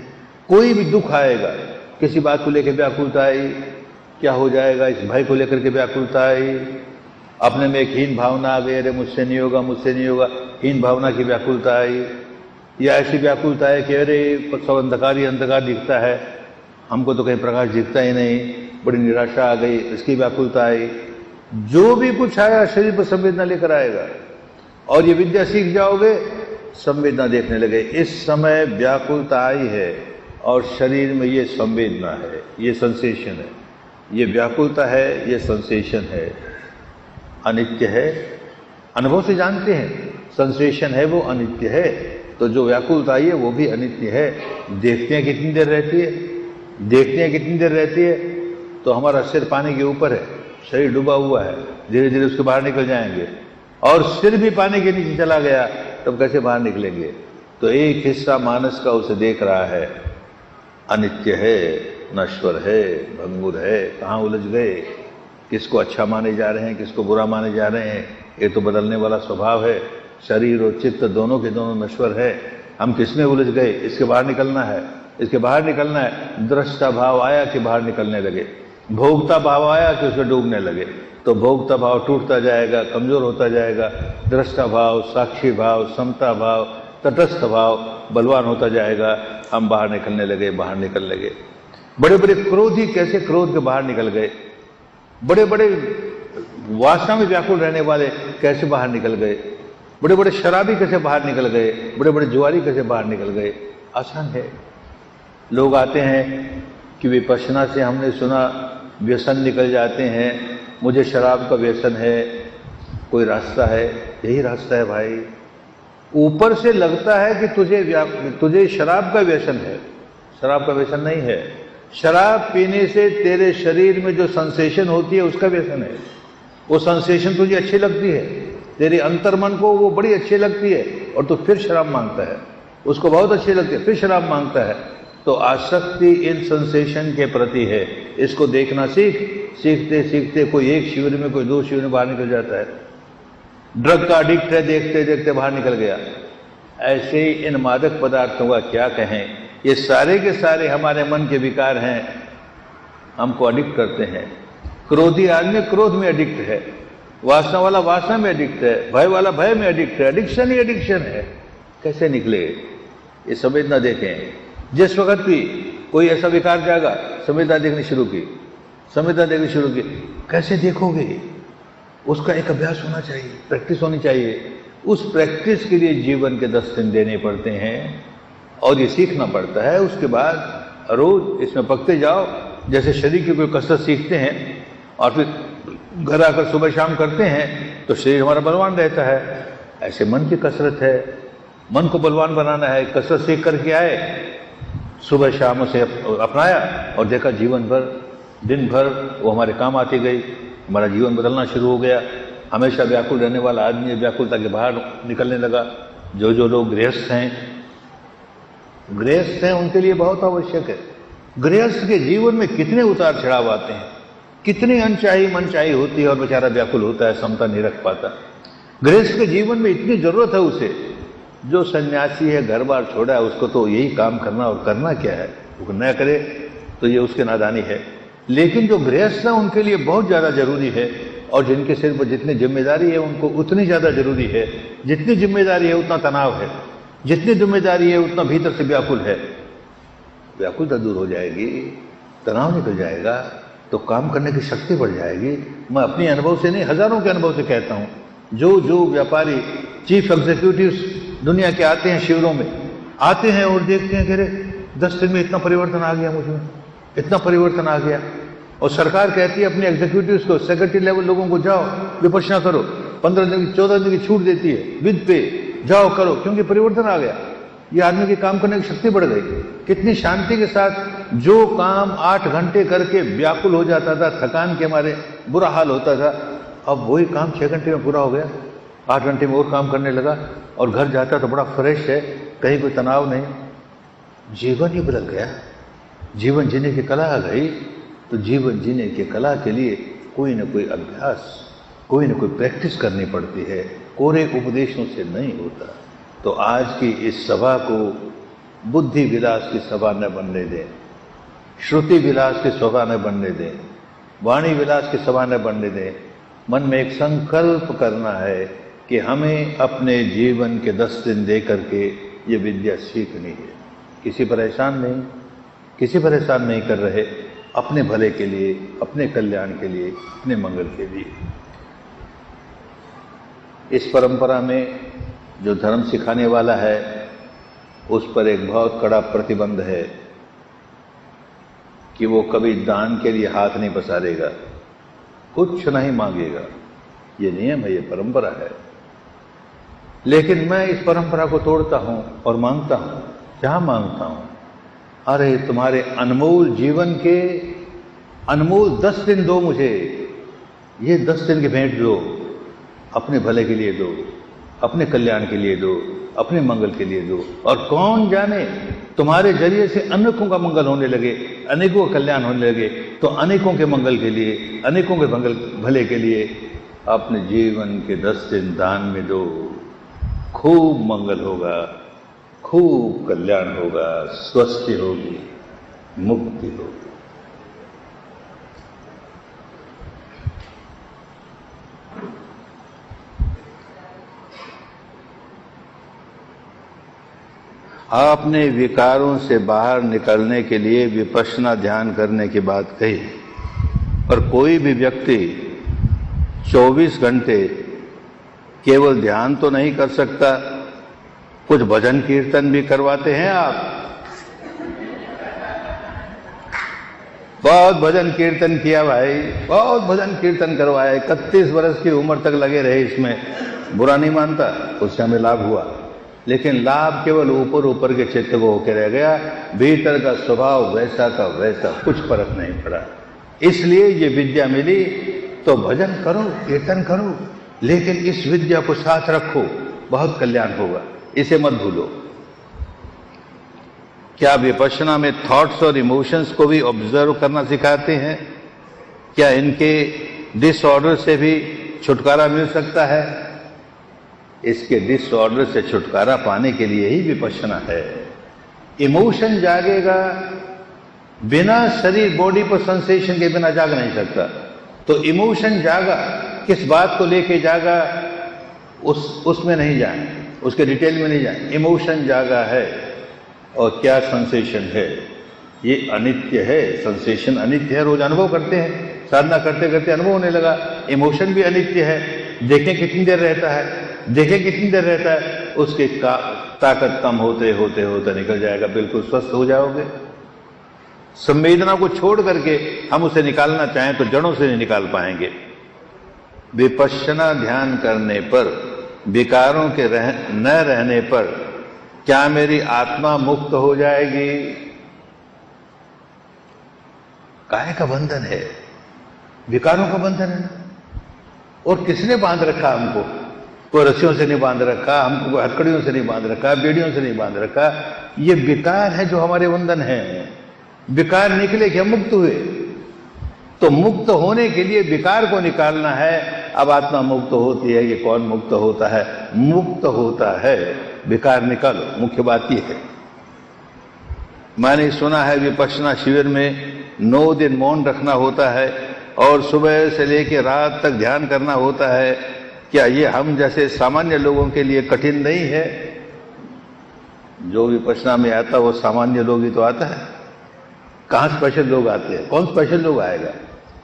कोई भी दुख आएगा, किसी बात को लेकर व्याकुलता आई, क्या हो जाएगा इस भय को लेकर के व्याकुलता आई, अपने में एक हीन भावना आ गई, अरे मुझसे नहीं होगा, मुझसे नहीं होगा, हीन भावना की व्याकुलता आई, या ऐसी व्याकुलता है कि अरे सब अंधकार ही अंधकार दिखता है, हमको तो कहीं प्रकाश दिखता ही नहीं, बड़ी निराशा आ गई, इसकी व्याकुलता आई। जो भी कुछ आया शरीर पर संवेदना लेकर आएगा, और ये विद्या सीख जाओगे, संवेदना देखने लगे। इस समय व्याकुलता आई है और शरीर में ये संवेदना है, ये सेंसेशन है, ये व्याकुलता है, ये सेंसेशन है, अनित्य है। अनुभव से जानते हैं सेंसेशन है वो अनित्य है, तो जो व्याकुलता आई है वो भी अनित्य है। देखते हैं कितनी देर रहती है, देखते हैं कितनी देर रहती है, तो हमारा सिर पानी के ऊपर है, शरीर डूबा हुआ है, धीरे धीरे उसके बाहर निकल जाएंगे, और सिर भी पानी के नीचे चला गया, तब कैसे बाहर निकलेंगे। तो एक हिस्सा मानस का उसे देख रहा है, अनित्य है, नश्वर है, भंगुर है, कहाँ उलझ गए, किसको अच्छा माने जा रहे हैं, किसको बुरा माने जा रहे हैं, ये तो बदलने वाला स्वभाव है, शरीर और चित्त दोनों के दोनों नश्वर है, हम किसमें उलझ गए, इसके बाहर निकलना है, इसके बाहर निकलना है। दृष्टा भाव आया कि बाहर निकलने लगे, भोगता भाव आया कि उसमें डूबने लगे, तो भोगता भाव टूटता जाएगा, कमजोर होता जाएगा, दृष्टा भाव, साक्षी भाव, समता भाव, तटस्थ भाव बलवान होता जाएगा, हम बाहर निकलने लगे, बाहर निकलने लगे। बड़े बड़े क्रोधी कैसे क्रोध के बाहर निकल गए, बड़े बड़े वासना में व्याकुल रहने वाले कैसे बाहर निकल गए, बड़े बड़े शराबी कैसे बाहर निकल गए, बड़े बड़े जुआरी कैसे बाहर निकल गए। आसान है। लोग आते हैं कि विपश्यना से हमने सुना व्यसन निकल जाते हैं, मुझे शराब का व्यसन है, कोई रास्ता है? यही रास्ता है भाई। ऊपर से लगता है कि तुझे शराब का व्यसन है, शराब का व्यसन नहीं है। शराब पीने से तेरे शरीर में जो सेंसेशन होती है उसका व्यसन है। वो सेंसेशन तुझे अच्छी लगती है, तेरे अंतर्मन को वो बड़ी अच्छी लगती है, और तो फिर शराब मांगता है, उसको बहुत अच्छी लगती है, फिर शराब मांगता है। तो आसक्ति इन सेंसेशन के प्रति है। इसको देखना सीख, सीखते सीखते कोई एक शिविर में, कोई दो शिविर में बाहर निकल जाता है। ड्रग का एडिक्ट है, देखते देखते बाहर निकल गया। ऐसे ही इन मादक पदार्थों का क्या कहें, ये सारे के सारे हमारे मन के विकार हैं, हमको एडिक्ट करते हैं। क्रोधी आदमी क्रोध में एडिक्ट है, वासना वाला वासना में एडिक्ट है, भय वाला भय में एडिक्ट है, एडिक्शन ही एडिक्शन है। कैसे निकले, ये संवेदना देखें। जिस वक्त भी कोई ऐसा विकार जाएगा, संवेदना देखनी शुरू की, संवेदना देखनी शुरू की। कैसे देखोगे, उसका एक अभ्यास होना चाहिए, प्रैक्टिस होनी चाहिए। उस प्रैक्टिस के लिए जीवन के 10 दिन देने पड़ते हैं, और ये सीखना पड़ता है। उसके बाद रोज इसमें पकते जाओ। जैसे शरीर की कोई कसरत सीखते हैं और फिर घर आकर सुबह शाम करते हैं, तो शरीर हमारा बलवान रहता है। ऐसे मन की कसरत है, मन को बलवान बनाना है। कसरत सीख करके आए, सुबह शाम उसे अपनाया, और देखा जीवन भर, दिन भर वो हमारे काम आती गई, हमारा जीवन बदलना शुरू हो गया। हमेशा व्याकुल रहने वाला आदमी व्याकुलता के बाहर निकलने लगा। जो जो लोग गृहस्थ हैं उनके लिए बहुत आवश्यक है। गृहस्थ के जीवन में कितने उतार चढ़ाव आते हैं, कितनी अनचाही मनचाही होती है, और बेचारा व्याकुल होता है, समता नहीं रख पाता। गृहस्थ के जीवन में इतनी जरूरत है उसे। जो सन्यासी है, घर बार छोड़ा है, उसको तो यही काम करना, और करना क्या है, वो न करे तो ये उसके नादानी है। लेकिन जो गृहस्थ है उनके लिए बहुत ज़्यादा जरूरी है, और जिनके सिर पर जितनी जिम्मेदारी है उनको उतनी ज़्यादा जरूरी है। जितनी जिम्मेदारी है उतना तनाव है, जितनी जिम्मेदारी है उतना भीतर से व्याकुल है। व्याकुलता दूर हो जाएगी, तनाव निकल जाएगा, तो काम करने की शक्ति बढ़ जाएगी। मैं अपने अनुभव से नहीं, हजारों के अनुभव से कहता हूँ। जो व्यापारी चीफ एग्जीक्यूटिव्स दुनिया के आते हैं, शिविरों में आते हैं और देखते हैं कि अरे 10 दिन में इतना परिवर्तन आ गया, मुझमें इतना परिवर्तन आ गया। और सरकार कहती है अपने एग्जीक्यूटिव्स को, सेक्रेटरी लेवल लोगों को, जाओ विपश्यना करो, 15 दिन की 14 दिन की छूट देती है विद पे, जाओ करो, क्योंकि परिवर्तन आ गया। ये आदमी की काम करने की शक्ति बढ़ गई। कितनी शांति के साथ जो काम 8 घंटे करके व्याकुल हो जाता था, थकान के मारे बुरा हाल होता था, अब वही काम 6 घंटे में पूरा हो गया। 8 घंटे में और काम करने लगा और घर जाता तो बड़ा फ्रेश है, कहीं कोई तनाव नहीं। जीवन ही बदल गया, जीवन जीने की कला आ गई। तो जीवन जीने की कला के लिए कोई ना कोई अभ्यास, कोई ना कोई प्रैक्टिस करनी पड़ती है, कोरे उपदेशों से नहीं होता। तो आज की इस सभा को बुद्धि विलास की सभा न बनने दें, श्रुति विलास की सभा न बनने दें, वाणी विलास की सभा न बनने दें। मन में एक संकल्प करना है कि हमें अपने जीवन के 10 दिन दे करके ये विद्या सीखनी है। किसी परेशान नहीं कर रहे, अपने भले के लिए, अपने कल्याण के लिए, अपने मंगल के लिए। इस परंपरा में जो धर्म सिखाने वाला है उस पर एक बहुत कड़ा प्रतिबंध है कि वो कभी दान के लिए हाथ नहीं पसारेगा, कुछ नहीं मांगेगा। ये नियम है, ये परंपरा है। लेकिन मैं इस परंपरा को तोड़ता हूं और मांगता हूं। क्या मांगता हूं? अरे तुम्हारे अनमोल जीवन के अनमोल 10 दिन दो मुझे, ये 10 दिन की भेंट दो, अपने भले के लिए दो, अपने कल्याण के लिए दो, अपने मंगल के लिए दो। और कौन जाने तुम्हारे जरिए से अनेकों का मंगल होने लगे, अनेकों का कल्याण होने लगे। तो अनेकों के मंगल के लिए, अनेकों के भले के लिए अपने जीवन के 10 दिन दान में दो। खूब मंगल होगा, खूब कल्याण होगा, स्वस्थ होगी, मुक्ति होगी। आपने विकारों से बाहर निकलने के लिए विपश्यना ध्यान करने की बात कही, पर कोई भी व्यक्ति 24 घंटे केवल ध्यान तो नहीं कर सकता, कुछ भजन कीर्तन भी करवाते हैं आप। बहुत भजन कीर्तन किया भाई, बहुत भजन कीर्तन करवाया, 31 वर्ष की उम्र तक लगे रहे इसमें। बुरा नहीं मानता, उससे हमें लाभ हुआ, लेकिन लाभ केवल ऊपर ऊपर के चित्त को होकर रह गया, भीतर का स्वभाव वैसा का वैसा, कुछ फर्क नहीं पड़ा। इसलिए ये विद्या मिली तो भजन करो, कीर्तन करो, लेकिन इस विद्या को साथ रखो, बहुत कल्याण होगा, इसे मत भूलो। क्या विपश्यना में थॉट्स और इमोशंस को भी ऑब्जर्व करना सिखाते हैं? क्या इनके डिसऑर्डर से भी छुटकारा मिल सकता है? इसके डिसऑर्डर से छुटकारा पाने के लिए ही विपश्यना है। इमोशन जागेगा, बिना शरीर बॉडी पर सेंसेशन के बिना जाग नहीं सकता। तो इमोशन जागा, किस बात को लेके जागा उसमें नहीं जाए, उसके डिटेल में नहीं जाए। इमोशन जागा है और क्या सेंसेशन है, ये अनित्य है। सेंसेशन अनित्य है, रोज अनुभव करते हैं, साधना करते करते अनुभव होने लगा। इमोशन भी अनित्य है, देखें कितनी देर रहता है, उसकी ताकत कम होते होते होते निकल जाएगा, बिल्कुल स्वस्थ हो जाओगे। संवेदना को छोड़ करके हम उसे निकालना चाहें तो जड़ों से नहीं निकाल पाएंगे। विपश्यना ध्यान करने पर, विकारों के न रहने पर क्या मेरी आत्मा मुक्त हो जाएगी? काहे का बंधन है, विकारों का बंधन है। और किसने बांध रखा हमको? कोई रस्सियों से नहीं बांध रखा हमको, कोई हथकड़ियों से नहीं बांध रखा, बेड़ियों से नहीं बांध रखा। ये विकार है जो हमारे बंधन है। विकार निकले कि हम मुक्त हुए। तो मुक्त होने के लिए विकार को निकालना है। अब आत्मा मुक्त होती है, ये कौन मुक्त होता है? मुक्त होता है विकार निकालो, मुख्य बात यह है। मैंने सुना है विपश्यना शिविर में 9 दिन मौन रखना होता है और सुबह से लेकर रात तक ध्यान करना होता है। क्या ये हम जैसे सामान्य लोगों के लिए कठिन नहीं है? जो विपश्यना में आता है वो सामान्य लोग ही तो आता है। कहाँ स्पेशल लोग आते हैं? कौन स्पेशल लोग आएगा?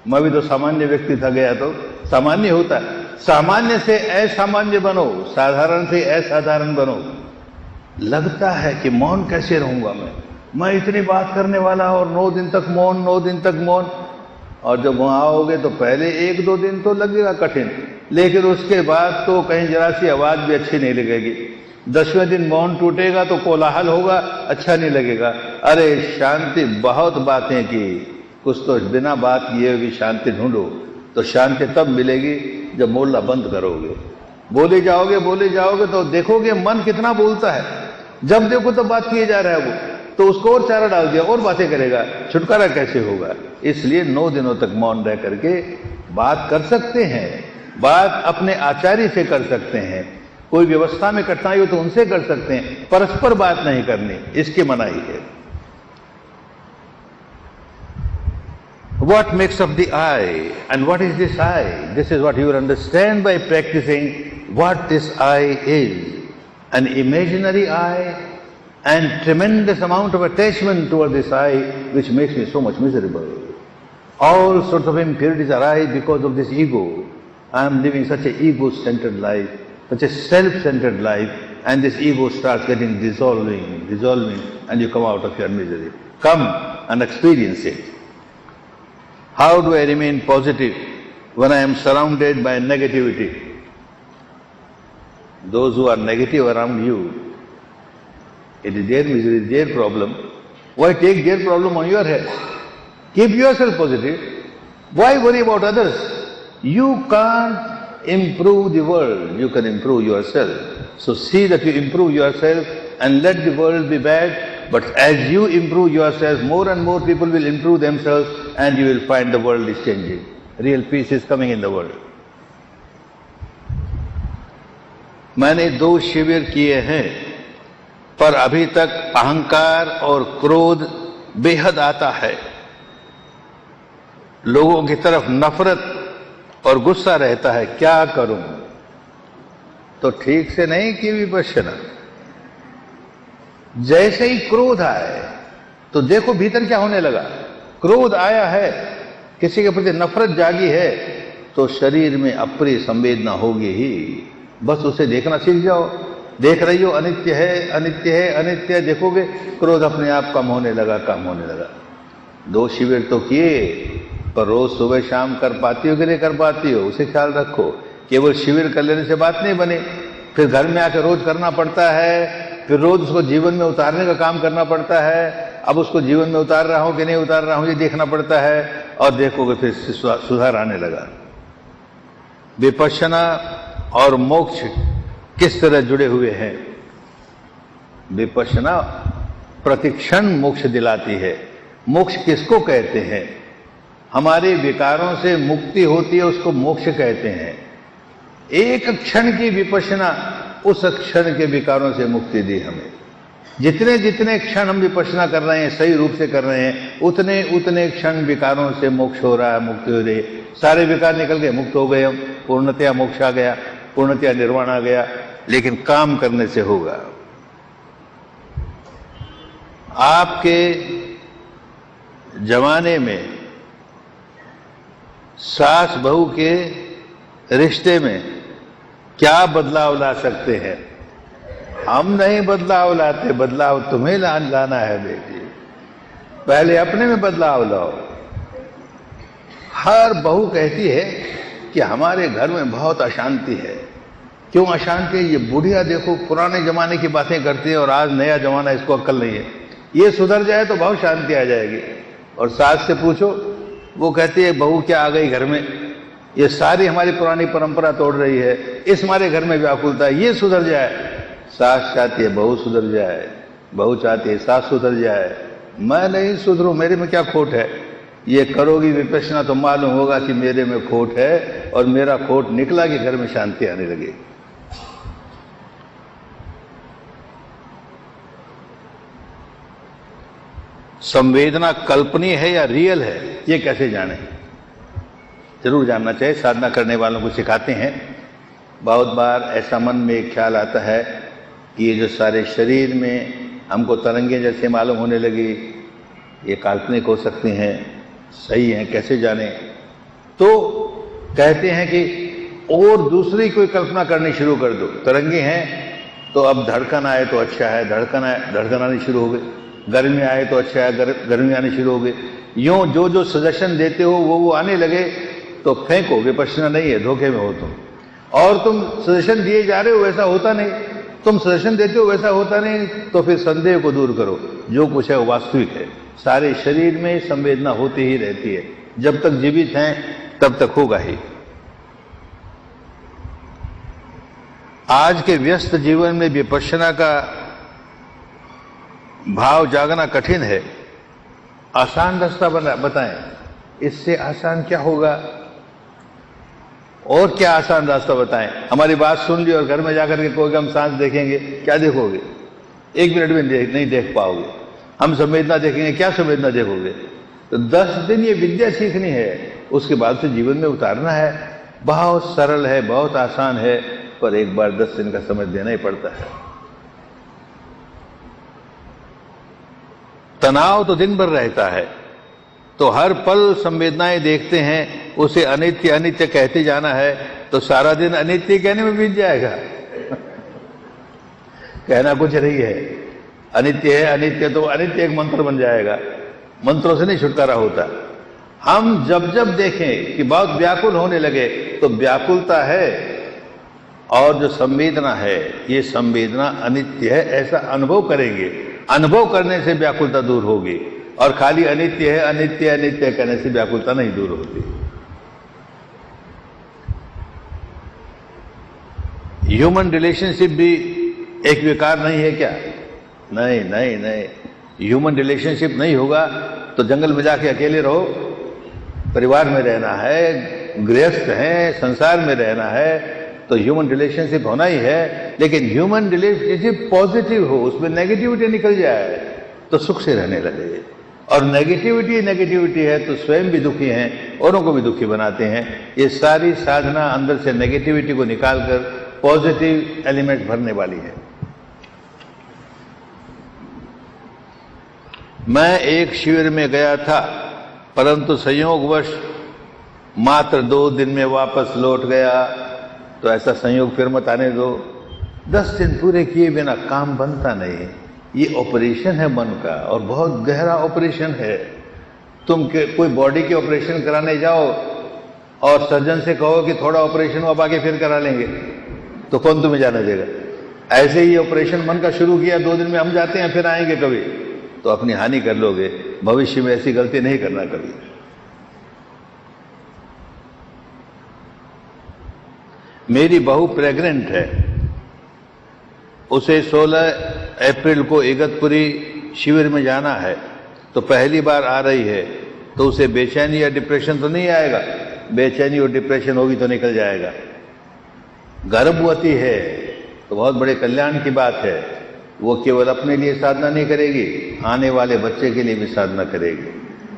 मैं भी तो सामान्य व्यक्ति था, गया तो सामान्य होता है। सामान्य से असामान्य बनो, साधारण से असाधारण बनो। लगता है कि मौन कैसे रहूंगा मैं इतनी बात करने वाला और 9 दिन तक मौन, 9 दिन तक मौन। और जब वहां आओगे तो पहले 1-2 दिन तो लगेगा कठिन, लेकिन उसके बाद तो कहीं जरा सी आवाज भी अच्छी नहीं लगेगी। 10वें दिन मौन टूटेगा तो कोलाहल होगा, अच्छा नहीं लगेगा। अरे शांति, बहुत बातें की, कुछ तो बिना बात किए भी शांति ढूंढो। तो शांति तब मिलेगी जब मोहल्ला बंद करोगे। बोले जाओगे तो देखोगे मन कितना बोलता है। जब देखो तो बात किए जा रहा है वो, तो उसको और चारा डाल दिया और बातें करेगा, छुटकारा कैसे होगा? इसलिए 9 दिनों तक मौन रह करके बात कर सकते हैं, बात अपने आचार्य से कर सकते हैं, कोई व्यवस्था में कठिनाई हो तो उनसे कर सकते हैं, परस्पर बात नहीं करनी, इसकी मनाही है। What makes up the eye and what is this eye? This is what you will understand by practicing what this eye is. An imaginary eye and tremendous amount of attachment toward this eye which makes me so much miserable. All sorts of impurities arise because of this ego. I am living such an ego-centered life, such a self-centered life, and this ego starts getting dissolving, and you come out of your misery. Come and experience it. How do I remain positive when I am surrounded by negativity? Those who are negative around you, it is their misery, their problem. Why take their problem on your head? Keep yourself positive. Why worry about others? You can't improve the world, you can improve yourself. So see that you improve yourself and let the world be bad. But as you improve yourself, more and more people will improve themselves, and you will find the world is changing. Real peace is coming in the world. मैंने 2 शिविर किए हैं, पर अभी तक अहंकार और क्रोध बेहद आता है। लोगों की तरफ नफरत और गुस्सा रहता है, क्या करूं? तो ठीक से नहीं की विपश्यना। जैसे ही क्रोध आए तो देखो भीतर क्या होने लगा। क्रोध आया है, किसी के प्रति नफरत जागी है, तो शरीर में अप्रिय संवेदना होगी ही। बस उसे देखना सीख जाओ। देख रही हो अनित्य है, अनित्य है, अनित्य है, देखोगे क्रोध अपने आप कम होने लगा। 2 शिविर तो किए, पर रोज सुबह शाम कर पाती हो कि नहीं कर पाती हो, उसे ख्याल रखो। केवल शिविर कर लेने से बात नहीं बने, फिर घर में आकर रोज करना पड़ता है, फिर रोज उसको जीवन में उतारने का काम करना पड़ता है। अब उसको जीवन में उतार रहा हूं कि नहीं उतार रहा हूं ये देखना पड़ता है, और देखोगे फिर सुधार आने लगा। विपश्यना और मोक्ष किस तरह जुड़े हुए हैं? विपश्यना प्रतिक्षण मोक्ष दिलाती है। मोक्ष किसको कहते हैं? हमारे विकारों से मुक्ति होती है, उसको मोक्ष कहते हैं। एक क्षण की विपश्यना उस क्षण के विकारों से मुक्ति दी हमें। जितने जितने क्षण हम विपश्यना कर रहे हैं, सही रूप से कर रहे हैं, उतने उतने क्षण विकारों से मोक्ष हो रहा है, मुक्ति हो रही है। सारे विकार निकल गए, मुक्त हो गए हम, पूर्णतया मोक्ष आ गया, पूर्णतया निर्वाण आ गया। लेकिन काम करने से होगा। आपके जमाने में सास बहू के रिश्ते में क्या बदलाव ला सकते हैं? हम नहीं बदलाव लाते, बदलाव तुम्हें लाना है बेटी। पहले अपने में बदलाव लाओ। हर बहू कहती है कि हमारे घर में बहुत अशांति है। क्यों अशांति है? ये बुढ़िया देखो पुराने जमाने की बातें करती है, और आज नया जमाना, इसको अक्ल नहीं है। ये सुधर जाए तो बहुत शांति आ जाएगी। और सास से पूछो, वो कहती है बहू क्या आ गई घर में, ये सारी हमारी पुरानी परंपरा तोड़ रही है, इस हमारे घर में व्याकुलता है, ये सुधर जाए। सास चाहती है बहू सुधर जाए, बहू चाहती है सास सुधर जाए। मैं नहीं सुधरूं, मेरे में क्या खोट है? ये करोगी विपश्यना तो मालूम होगा कि मेरे में खोट है, और मेरा खोट निकला कि घर में शांति आने लगी। संवेदना कल्पनीय है या रियल है, ये कैसे जाने? जरूर जानना चाहिए। साधना करने वालों को सिखाते हैं। बहुत बार ऐसा मन में एक ख्याल आता है कि ये जो सारे शरीर में हमको तरंगे जैसे मालूम होने लगी, ये काल्पनिक हो सकती हैं, सही हैं, कैसे जाने? तो कहते हैं कि और दूसरी कोई कल्पना करनी शुरू कर दो। तरंगे हैं तो अब धड़कन आए तो अच्छा है, धड़कन आनी शुरू हो गई। गर्मी आए तो अच्छा है, गर्मी आनी शुरू हो गई। यूं जो जो सजेशन देते हो वो आने लगे तो फेंको, विपश्यना नहीं है, धोखे में हो तुम। और तुम सजेशन दिए जा रहे हो वैसा होता नहीं, तुम सजेशन देते हो वैसा होता नहीं, तो फिर संदेह को दूर करो। जो कुछ है वो वास्तविक है। सारे शरीर में संवेदना होती ही रहती है, जब तक जीवित हैं तब तक होगा ही। आज के व्यस्त जीवन में विपश्यना का भाव जागना कठिन है। आसान रास्ता बताएं, इससे आसान क्या होगा? और क्या आसान रास्ता बताएं? हमारी बात सुन ली और घर में जाकर के कोई हम सांस देखेंगे, क्या देखोगे? 1 मिनट में नहीं देख पाओगे। हम संवेदना देखेंगे, क्या संवेदना देखोगे? तो 10 दिन ये विद्या सीखनी है, उसके बाद से जीवन में उतारना है। बहुत सरल है, बहुत आसान है, पर एक बार 10 दिन का समय देना ही पड़ता है। तनाव तो दिन भर रहता है, तो हर पल संवेदनाएं देखते हैं, उसे अनित्य अनित्य कहते जाना है, तो सारा दिन अनित्य कहने में बीत जाएगा। कहना कुछ नहीं है, अनित्य है, अनित्य तो अनित्य एक मंत्र बन जाएगा। मंत्रों से नहीं छुटकारा होता। हम जब जब देखें कि बहुत व्याकुल होने लगे, तो व्याकुलता है और जो संवेदना है, ये संवेदना अनित्य है, ऐसा अनुभव करेंगे। अनुभव करने से व्याकुलता दूर होगी, और खाली अनित्य है, अनित्य अनित्य कहने से व्याकुलता नहीं दूर होती। ह्यूमन रिलेशनशिप भी एक विकार नहीं है क्या? नहीं नहीं नहीं, ह्यूमन रिलेशनशिप नहीं होगा तो जंगल में जाके अकेले रहो। परिवार में रहना है, गृहस्थ है, संसार में रहना है, तो ह्यूमन रिलेशनशिप होना ही है। लेकिन ह्यूमन रिलेशनशिप पॉजिटिव हो, उसमें नेगेटिविटी निकल जाए तो सुख से रहने लगे। और नेगेटिविटी है तो स्वयं भी दुखी हैं, औरों को भी दुखी बनाते हैं। ये सारी साधना अंदर से नेगेटिविटी को निकालकर पॉजिटिव एलिमेंट भरने वाली है। मैं एक शिविर में गया था, परंतु संयोगवश मात्र 2 दिन में वापस लौट गया। तो ऐसा संयोग फिर मत आने दो। 10 दिन पूरे किए बिना काम बनता नहीं। ये ऑपरेशन है मन का, और बहुत गहरा ऑपरेशन है। तुम कोई बॉडी के ऑपरेशन कराने जाओ और सर्जन से कहो कि थोड़ा ऑपरेशन अब आगे फिर करा लेंगे, तो कौन तुम्हें जाने देगा? ऐसे ही ऑपरेशन मन का शुरू किया, 2 दिन में हम जाते हैं, फिर आएंगे कभी, तो अपनी हानि कर लोगे। भविष्य में ऐसी गलती नहीं करना कभी। मेरी बहू प्रेग्नेंट है, उसे 16 अप्रैल को इगतपुरी शिविर में जाना है, तो पहली बार आ रही है, तो उसे बेचैनी या डिप्रेशन तो नहीं आएगा? बेचैनी और डिप्रेशन होगी तो निकल जाएगा। गर्भवती है तो बहुत बड़े कल्याण की बात है। वो केवल अपने लिए साधना नहीं करेगी, आने वाले बच्चे के लिए भी साधना करेगी।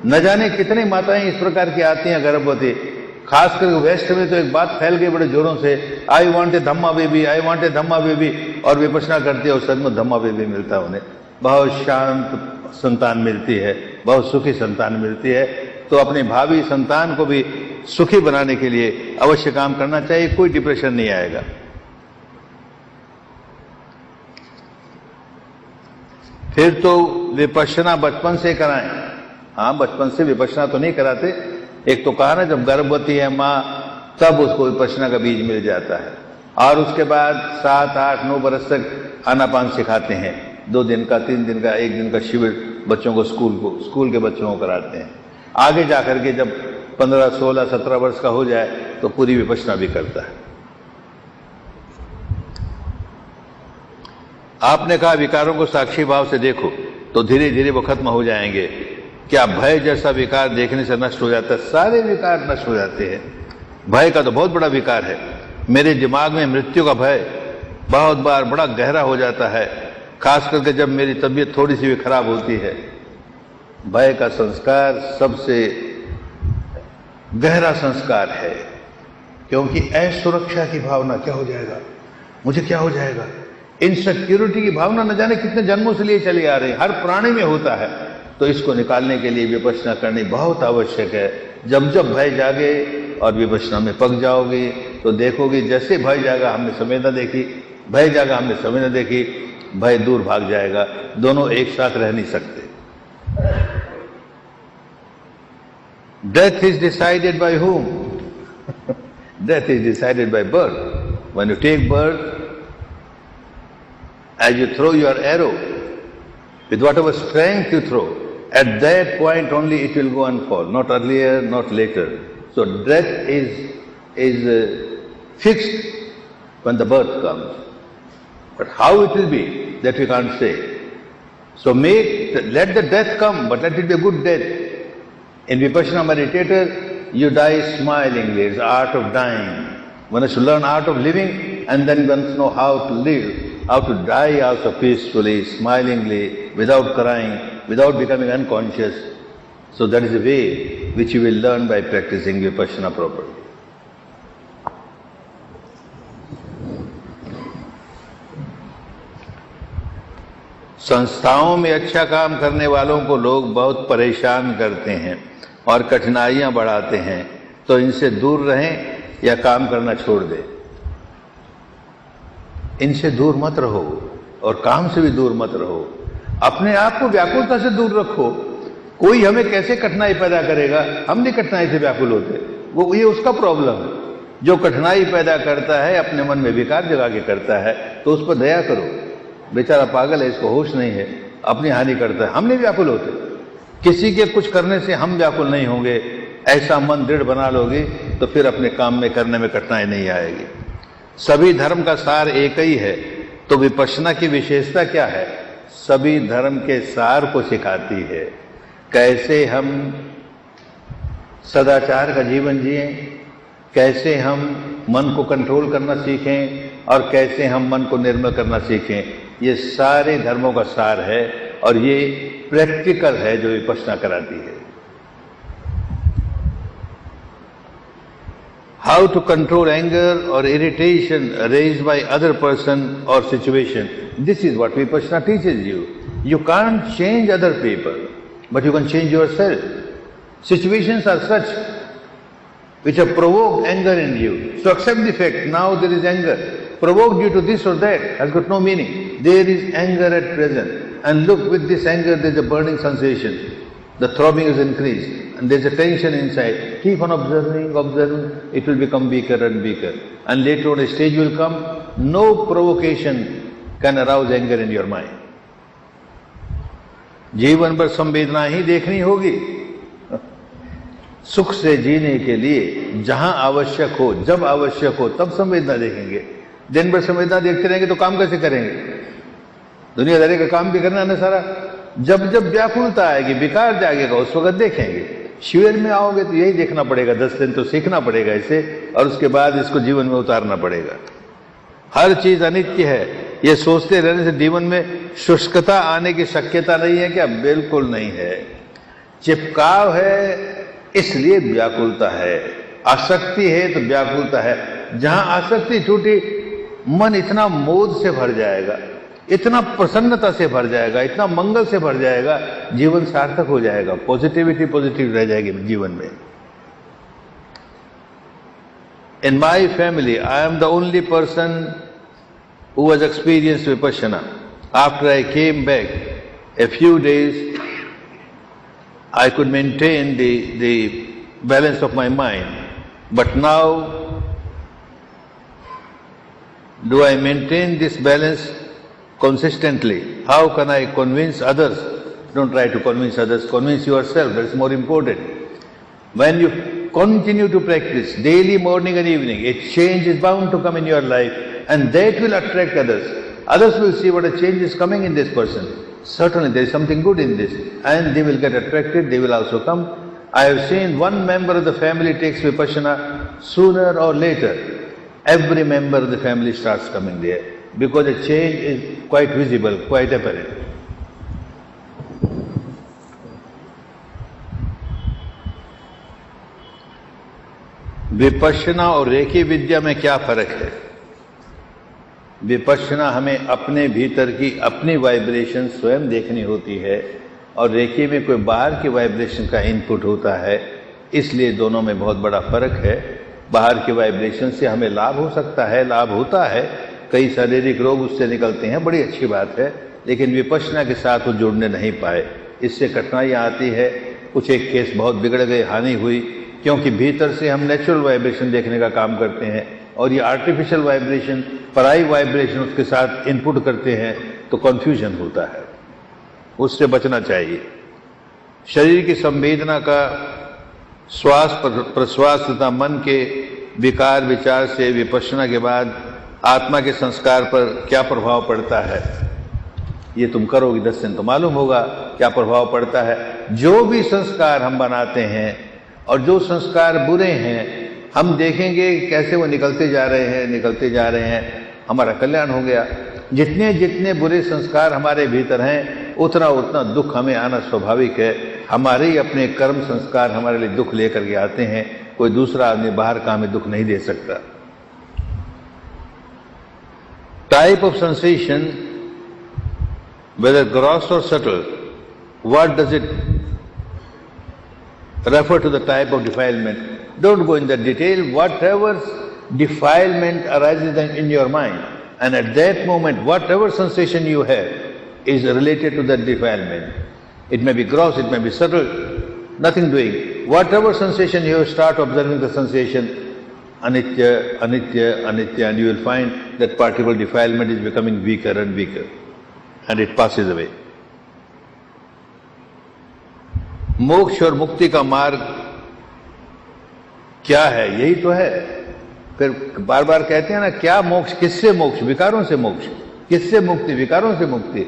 न जाने कितनी माताएं इस प्रकार की आती हैं गर्भवती। खासकर वेस्ट में तो एक बात फैल गई बड़े जोरों से, I want a Dhamma baby, I want a Dhamma baby, और विपश्यना करते हैं और सचमुच धम्मा बेबी मिलता है उन्हें। बहुत शांत संतान मिलती है, बहुत सुखी संतान मिलती है। तो अपने भावी संतान को भी सुखी बनाने के लिए अवश्य काम करना चाहिए, कोई डिप्रेशन नहीं आएगा। फिर तो विपश्यना बचपन से कराएं। हाँ, बचपन से विपश्यना तो नहीं कराते। एक तो कहा ना, जब गर्भवती है माँ, तब उसको विपश्यना का बीज मिल जाता है, और उसके बाद 7, 8, 9 बरस तक आनापान सिखाते हैं। 2 दिन का, 3 दिन का, 1 दिन का शिविर बच्चों को स्कूल के बच्चों को कराते हैं। आगे जाकर के जब 15, 16, 17 वर्ष का हो जाए तो पूरी विपश्यना भी करता है। आपने कहा विकारों को साक्षी भाव से देखो तो धीरे धीरे वो खत्म हो जाएंगे। क्या भय जैसा विकार देखने से नष्ट हो जाता है? सारे विकार नष्ट हो जाते हैं। भय का तो बहुत बड़ा विकार है। मेरे दिमाग में मृत्यु का भय बहुत बार बड़ा गहरा हो जाता है, खास करके जब मेरी तबीयत थोड़ी सी भी खराब होती है। भय का संस्कार सबसे गहरा संस्कार है, क्योंकि असुरक्षा की भावना, क्या हो जाएगा, मुझे क्या हो जाएगा, इनसिक्योरिटी की भावना न जाने कितने जन्मों से लिए चली आ रही, हर प्राणी में होता है। तो इसको निकालने के लिए विपश्यना करनी बहुत आवश्यक है। जब जब भय जागे और विपश्यना में पक जाओगे तो देखोगे जैसे भय जागा हमने संवेदना देखी, भय जागा हमने संवेदना देखी, भय दूर भाग जाएगा। दोनों एक साथ रह नहीं सकते। Death is decided by whom? Death is decided by birth. When you take birth, as you throw your arrow, with whatever strength you throw, at that point only it will go and fall, not earlier, not later. So death is fixed when the birth comes. But how it will be, that we can't say. So let the death come, but let it be a good death. In Vipassana meditator, you die smilingly. It's the art of dying. One has to learn art of living, and then one has to know how to live, how to die also peacefully, smilingly, without crying, without becoming unconscious. So that is the way which you will learn by practicing Vipassana properly. संस्थाओं में अच्छा काम करने वालों को लोग बहुत परेशान करते हैं और कठिनाइयां बढ़ाते हैं, तो इनसे दूर रहें या काम करना छोड़ दें। इनसे दूर मत रहो और काम से भी दूर मत रहो। अपने आप को व्याकुलता से दूर रखो। कोई हमें कैसे कठिनाई पैदा करेगा, हम नहीं कठिनाई से व्याकुल होते, वो ये उसका प्रॉब्लम है। जो कठिनाई पैदा करता है अपने मन में विकार जगा के करता है, तो उस पर दया करो। बेचारा पागल है, इसको होश नहीं है, अपनी हानि करता है, हम नहीं व्याकुल होते। किसी के कुछ करने से हम व्याकुल नहीं होंगे। ऐसा मन दृढ़ बना लोगे तो फिर अपने काम में करने में कठिनाई नहीं आएगी। सभी धर्म का सार एक ही है, तो विपश्यना की विशेषता क्या है? सभी धर्म के सार को सिखाती है। कैसे हम सदाचार का जीवन जिएं, कैसे हम मन को कंट्रोल करना सीखें और कैसे हम मन को निर्मल करना सीखें, ये सारे धर्मों का सार है और ये प्रैक्टिकल है जो विपश्यना कराती है। How to control anger or irritation raised by other person or situation. This is what Vipassana teaches you. You can't change other people, but you can change yourself. Situations are such which have provoked anger in you. So accept the fact, now there is anger. Provoked due to this or that has got no meaning. There is anger at present. And look, with this anger there is a burning sensation. The throbbing is increased. And there is a tension inside. Keep on observing, it will become weaker and weaker. And later on a stage will come, no provocation can arouse anger in your mind. जीवन भर संवेदना ही देखनी होगी। सुख से जीने के लिए जहां आवश्यक हो, जब आवश्यक हो, तब संवेदना देखेंगे। दिन भर संवेदना देखते रहेंगे तो काम कैसे करेंगे? दुनियादारी का काम भी करना है ना सारा। जब जब व्याकुलता आएगी, विकार जागेगा, उस वक्त देखेंगे। शिविर में आओगे तो यही देखना पड़ेगा, 10 दिन तो सीखना पड़ेगा इसे, और उसके बाद इसको जीवन में उतारना पड़ेगा। हर चीज अनित्य है, ये सोचते रहने से जीवन में शुष्कता आने की शक्यता नहीं है क्या? बिल्कुल नहीं है। चिपकाव है इसलिए व्याकुलता है, आसक्ति है तो व्याकुलता है। जहां आसक्ति छूटी, मन इतना मोद से भर जाएगा, इतना प्रसन्नता से भर जाएगा, इतना मंगल से भर जाएगा, जीवन सार्थक हो जाएगा। पॉजिटिव रह जाएगी जीवन में। In my family, I am the only person who has experienced Vipassana. After I came back, a few days, I could maintain the balance of my mind. But now, do I maintain this balance consistently? How can I convince others? Don't try to convince others, convince yourself. That is more important. When you continue to practice daily, morning and evening, a change is bound to come in your life, and that will attract others. Others will see what a change is coming in this person. Certainly there is something good in this, and they will get attracted, they will also come. I have seen one member of the family takes Vipassana, sooner or later, every member of the family starts coming there, because a change is quite visible, quite apparent. Vipassana और रेकी विद्या में क्या फर्क है? विपश्यना हमें अपने भीतर की अपनी वाइब्रेशन स्वयं देखनी होती है, और रेकी में कोई बाहर की वाइब्रेशन का इनपुट होता है। इसलिए दोनों में बहुत बड़ा फर्क है। बाहर की वाइब्रेशन से हमें लाभ हो सकता है, लाभ होता है, कई शारीरिक रोग उससे निकलते हैं, बड़ी अच्छी बात है, लेकिन विपश्यना के साथ वो जुड़ने नहीं पाए, इससे कठिनाइयाँ आती है। कुछ एक केस बहुत बिगड़ गए, हानि हुई, क्योंकि भीतर से हम नेचुरल वाइब्रेशन देखने का काम करते हैं, और ये आर्टिफिशियल वाइब्रेशन, पराई वाइब्रेशन उसके साथ इनपुट करते हैं, तो कन्फ्यूजन होता है। उससे बचना चाहिए। शरीर की संवेदना का श्वास प्रश्वास तथा मन के विकार विचार से विपश्यना के बाद आत्मा के संस्कार पर क्या प्रभाव पड़ता है, ये तुम करोगे 10 दिन तो मालूम होगा क्या प्रभाव पड़ता है। जो भी संस्कार हम बनाते हैं और जो संस्कार बुरे हैं, हम देखेंगे कैसे वो निकलते जा रहे हैं, हमारा कल्याण हो गया। जितने जितने बुरे संस्कार हमारे भीतर हैं, उतना उतना दुख हमें आना स्वाभाविक है। हमारे ही अपने कर्म संस्कार हमारे लिए दुख लेकर के आते हैं, कोई दूसरा आदमी बाहर का हमें दुख नहीं दे सकता। Type of sensation, whether gross or subtle, what does it refer to the type of defilement? Don't go in the detail. Whatever defilement arises in your mind, and at that moment, whatever sensation you have is related to that defilement. It may be gross, it may be subtle, nothing doing. Whatever sensation you start observing the sensation, anitya, anitya, anitya, and you will find that particular defilement is becoming weaker and weaker, and it passes away. मोक्ष और मुक्ति का मार्ग क्या है? यही तो है। फिर बार बार कहते हैं ना, क्या मोक्ष, किससे मोक्ष? विकारों से मोक्ष। किससे मुक्ति? विकारों से मुक्ति।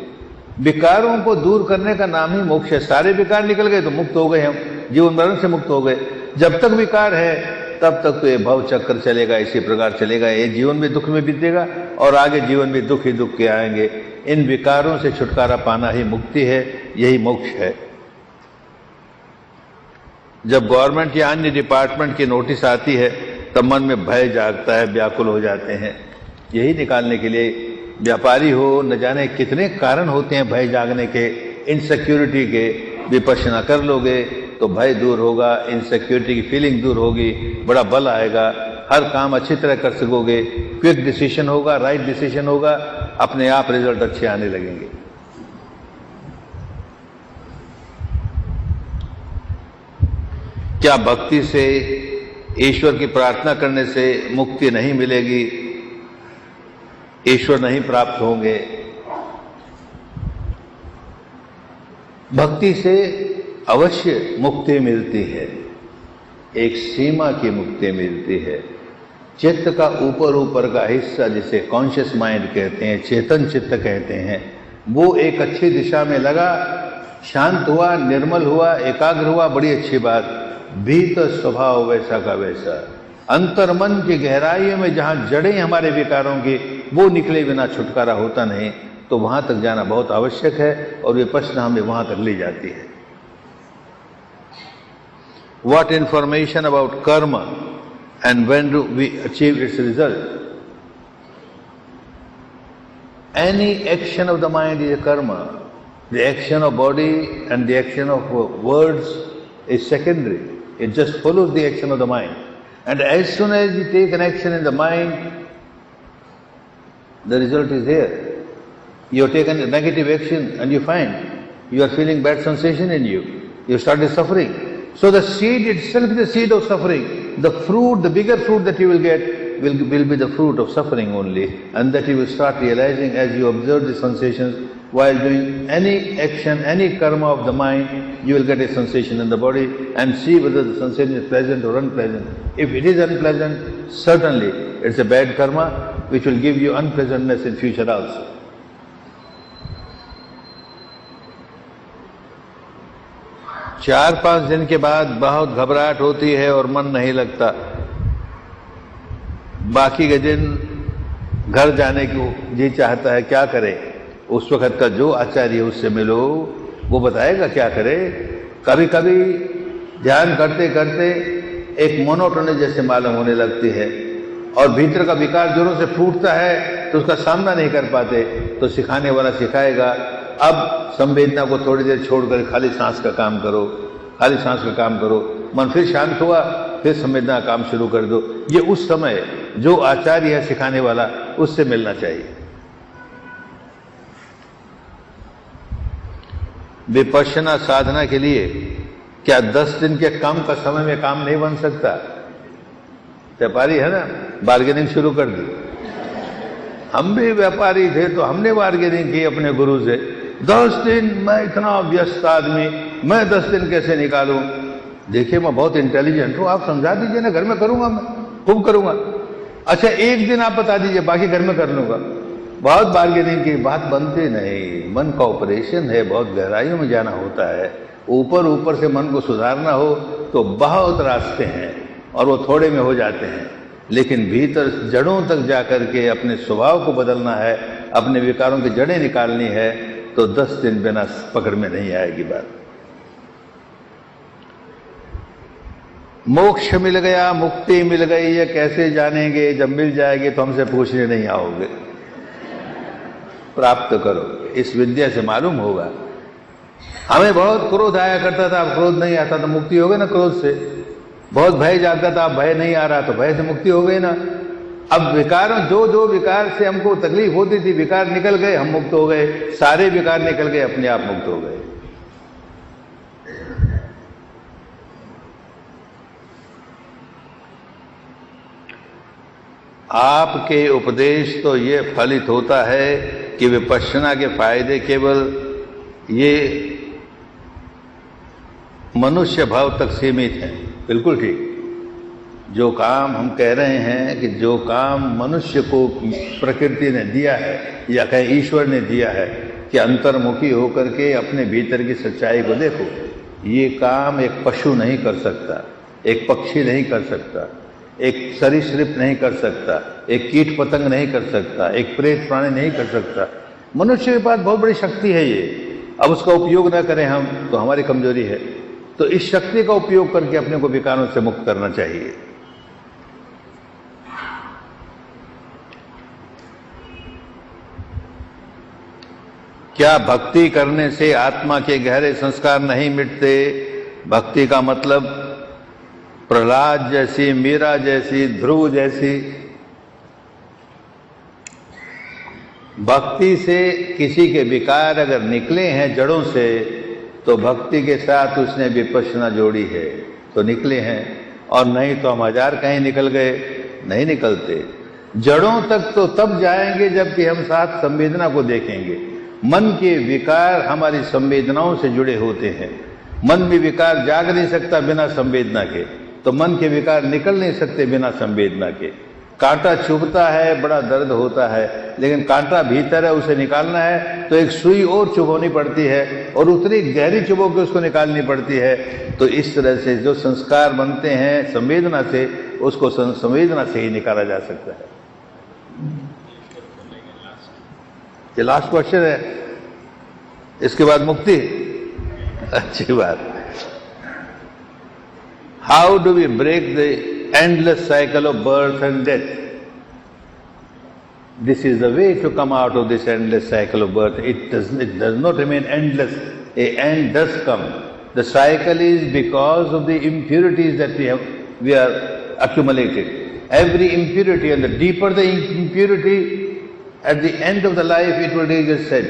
विकारों को दूर करने का नाम ही मोक्ष है। सारे विकार निकल गए तो मुक्त हो गए हम, जीवन मरण से मुक्त हो गए। जब तक विकार है तब तक तो ये भव चक्र चलेगा, इसी प्रकार चलेगा। ये जीवन में दुख में बीतेगा और आगे जीवन में दुख ही दुख के आएंगे। इन विकारों से छुटकारा पाना ही मुक्ति है, यही मोक्ष है। जब गवर्नमेंट या अन्य डिपार्टमेंट की नोटिस आती है तब मन में भय जागता है, व्याकुल हो जाते हैं। यही निकालने के लिए व्यापारी हो, न जाने कितने कारण होते हैं भय जागने के, इनसिक्योरिटी के। विपश्यना कर लोगे तो भय दूर होगा, इनसिक्योरिटी की फीलिंग दूर होगी, बड़ा बल आएगा, हर काम अच्छी तरह कर सकोगे, क्विक डिसीजन होगा, राइट डिसीजन होगा, अपने आप रिजल्ट अच्छे आने लगेंगे। क्या भक्ति से, ईश्वर की प्रार्थना करने से मुक्ति नहीं मिलेगी? ईश्वर नहीं प्राप्त होंगे? भक्ति से अवश्य मुक्ति मिलती है, एक सीमा की मुक्ति मिलती है। चित्त का ऊपर ऊपर का हिस्सा, जिसे कॉन्शियस माइंड कहते हैं, चेतन चित्त कहते हैं, वो एक अच्छी दिशा में लगा, शांत हुआ, निर्मल हुआ, एकाग्र हुआ, बड़ी अच्छी बात। भीतर स्वभाव वैसा का वैसा, अंतर्मन की गहराइयों में जहां जड़ें हमारे विकारों की, वो निकले बिना छुटकारा होता नहीं। तो वहां तक जाना बहुत आवश्यक है और विपश्यना हमें वहां तक ले जाती है। What information about karma and when do we achieve its result? Any action of the mind is a karma. The action of body and the action of words is secondary. It just follows the action of the mind. And as soon as you take an action in the mind, the result is here. You have taken a negative action and you find you are feeling bad sensation in you. You started suffering. So the seed itself is the seed of suffering. The fruit, the bigger fruit that you will get will be the fruit of suffering only, and that you will start realizing as you observe the sensations while doing any action, any karma of the mind. You will get a sensation in the body and see whether the sensation is pleasant or unpleasant. If it is unpleasant, certainly it's a bad karma which will give you unpleasantness in future also. चार पांच दिन के बाद बहुत घबराहट होती है और मन नहीं लगता। बाकी के दिन घर जाने को जी चाहता है, क्या करे? उस वक्त का जो आचार्य उससे मिलो, वो बताएगा क्या करे। कभी कभी ध्यान करते करते एक मोनोटोनी जैसे मालूम होने लगती है और भीतर का विकार जोरों से फूटता है तो उसका सामना नहीं कर पाते। तो सिखाने वाला सिखाएगा, अब संवेदना को थोड़ी देर छोड़कर खाली सांस का काम करो, खाली सांस का काम करो। मन फिर शांत हुआ, फिर संवेदना का काम शुरू कर दो। ये उस समय जो आचार्य है सिखाने वाला, उससे मिलना चाहिए। विपश्यना साधना के लिए क्या 10 दिन के कम का समय में काम नहीं बन सकता? व्यापारी है ना, बार्गेनिंग शुरू कर दी। हम भी व्यापारी थे तो हमने बार्गेनिंग की अपने गुरु से, 10 दिन, मैं इतना व्यस्त आदमी, मैं 10 दिन कैसे निकालूं? देखिए मैं बहुत इंटेलिजेंट हूं, आप समझा दीजिए ना, घर में करूंगा, मैं खूब करूंगा। अच्छा एक दिन आप बता दीजिए, बाकी घर में कर लूंगा। बहुत बार्गेनिंग की बात बनती नहीं। मन का ऑपरेशन है, बहुत गहराइयों में जाना होता है। ऊपर ऊपर से मन को सुधारना हो तो बहुत रास्ते हैं और वो थोड़े में हो जाते हैं, लेकिन भीतर जड़ों तक जा करके अपने स्वभाव को बदलना है, अपने विकारों की जड़ें निकालनी है, तो 10 दिन बिना पकड़ में नहीं आएगी बात। मोक्ष मिल गया, मुक्ति मिल गई, ये कैसे जानेंगे? जब मिल जाएगी तो हमसे पूछने नहीं आओगे। प्राप्त करो, इस विद्या से मालूम होगा। हमें बहुत क्रोध आया करता था, अब क्रोध नहीं आता, तो मुक्ति हो गई ना क्रोध से। बहुत भय जाता था, अब भय नहीं आ रहा, तो भय से मुक्ति हो गई ना। अब विकारों, जो विकार से हमको तकलीफ होती थी, विकार निकल गए, हम मुक्त हो गए। सारे विकार निकल गए, अपने आप मुक्त हो गए। आपके उपदेश तो ये फलित होता है कि विपश्यना के फायदे केवल ये मनुष्य भाव तक सीमित हैं। बिल्कुल ठीक। जो काम हम कह रहे हैं कि जो काम मनुष्य को प्रकृति ने दिया है या कहीं ईश्वर ने दिया है कि अंतर्मुखी होकर के अपने भीतर की सच्चाई को देखो, ये काम एक पशु नहीं कर सकता, एक पक्षी नहीं कर सकता, एक सरीसृप नहीं कर सकता, एक कीट पतंग नहीं कर सकता, एक प्रेत प्राणी नहीं कर सकता। मनुष्य के पास बहुत बड़ी शक्ति है ये। अब उसका उपयोग ना करें हम तो हमारी कमजोरी है। तो इस शक्ति का उपयोग करके अपने को विकारों से मुक्त करना चाहिए। क्या भक्ति करने से आत्मा के गहरे संस्कार नहीं मिटते? भक्ति का मतलब प्रहलाद जैसी, मीरा जैसी, ध्रुव जैसी भक्ति से किसी के विकार अगर निकले हैं जड़ों से, तो भक्ति के साथ उसने विपश्यना जोड़ी है तो निकले हैं, और नहीं तो हम हजार कहीं निकल गए, नहीं निकलते। जड़ों तक तो तब जाएंगे जबकि हम साथ संवेदना को देखेंगे। मन के विकार हमारी संवेदनाओं से जुड़े होते हैं। मन में विकार जाग नहीं सकता बिना संवेदना के, तो मन के विकार निकल नहीं सकते बिना संवेदना के। कांटा चुभता है, बड़ा दर्द होता है, लेकिन कांटा भीतर है, उसे निकालना है तो एक सुई और चुभोनी पड़ती है और उतनी गहरी चुभो के उसको निकालनी पड़ती है। तो इस तरह से जो संस्कार बनते हैं संवेदना से, उसको संवेदना से ही निकाला जा सकता है। ये लास्ट क्वेश्चन है, इसके बाद मुक्ति। अच्छी बात। How do we break the endless cycle of birth and death? This is the way to come out of this endless cycle of birth. It does not remain endless. A end does come. The cycle is because of the impurities that we are accumulated. Every impurity, and the deeper the impurity, at the end of the life it will raise its head.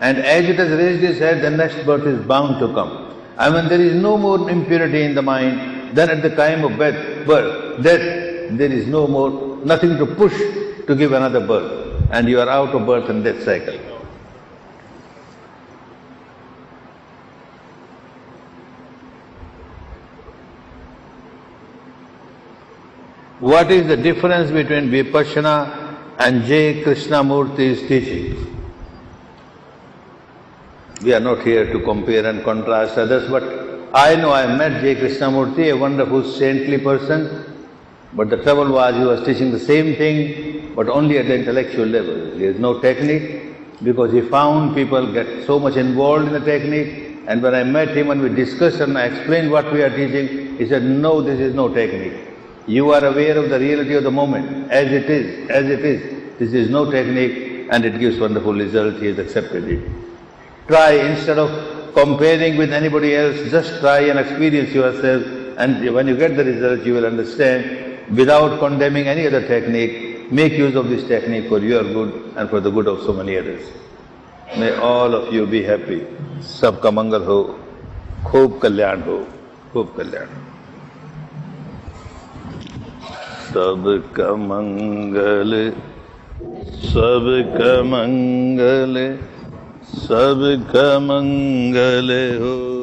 And as it has raised its head, the next birth is bound to come. I mean, there is no more impurity in the mind than at the time of birth. Death, there is no more, nothing to push to give another birth. And you are out of birth and death cycle. What is the difference between Vipassana and J. Krishnamurti's teaching? We are not here to compare and contrast others, but I know I met J. Krishnamurti, a wonderful saintly person, but the trouble was he was teaching the same thing, but only at the intellectual level. There is no technique, because he found people get so much involved in the technique, and when I met him and we discussed and I explained what we are teaching, he said, no, this is no technique. You are aware of the reality of the moment, as it is. This is no technique, and it gives wonderful results. He has accepted it. Try, instead of comparing with anybody else, just try and experience yourself, and when you get the result, you will understand, without condemning any other technique. Make use of this technique for your good and for the good of so many others. May all of you be happy. सबका मंगल हो, खूब कल्याण हो, खूब कल्याण हो। सबका मंगल, सबका मंगल, सबका मंगल हो।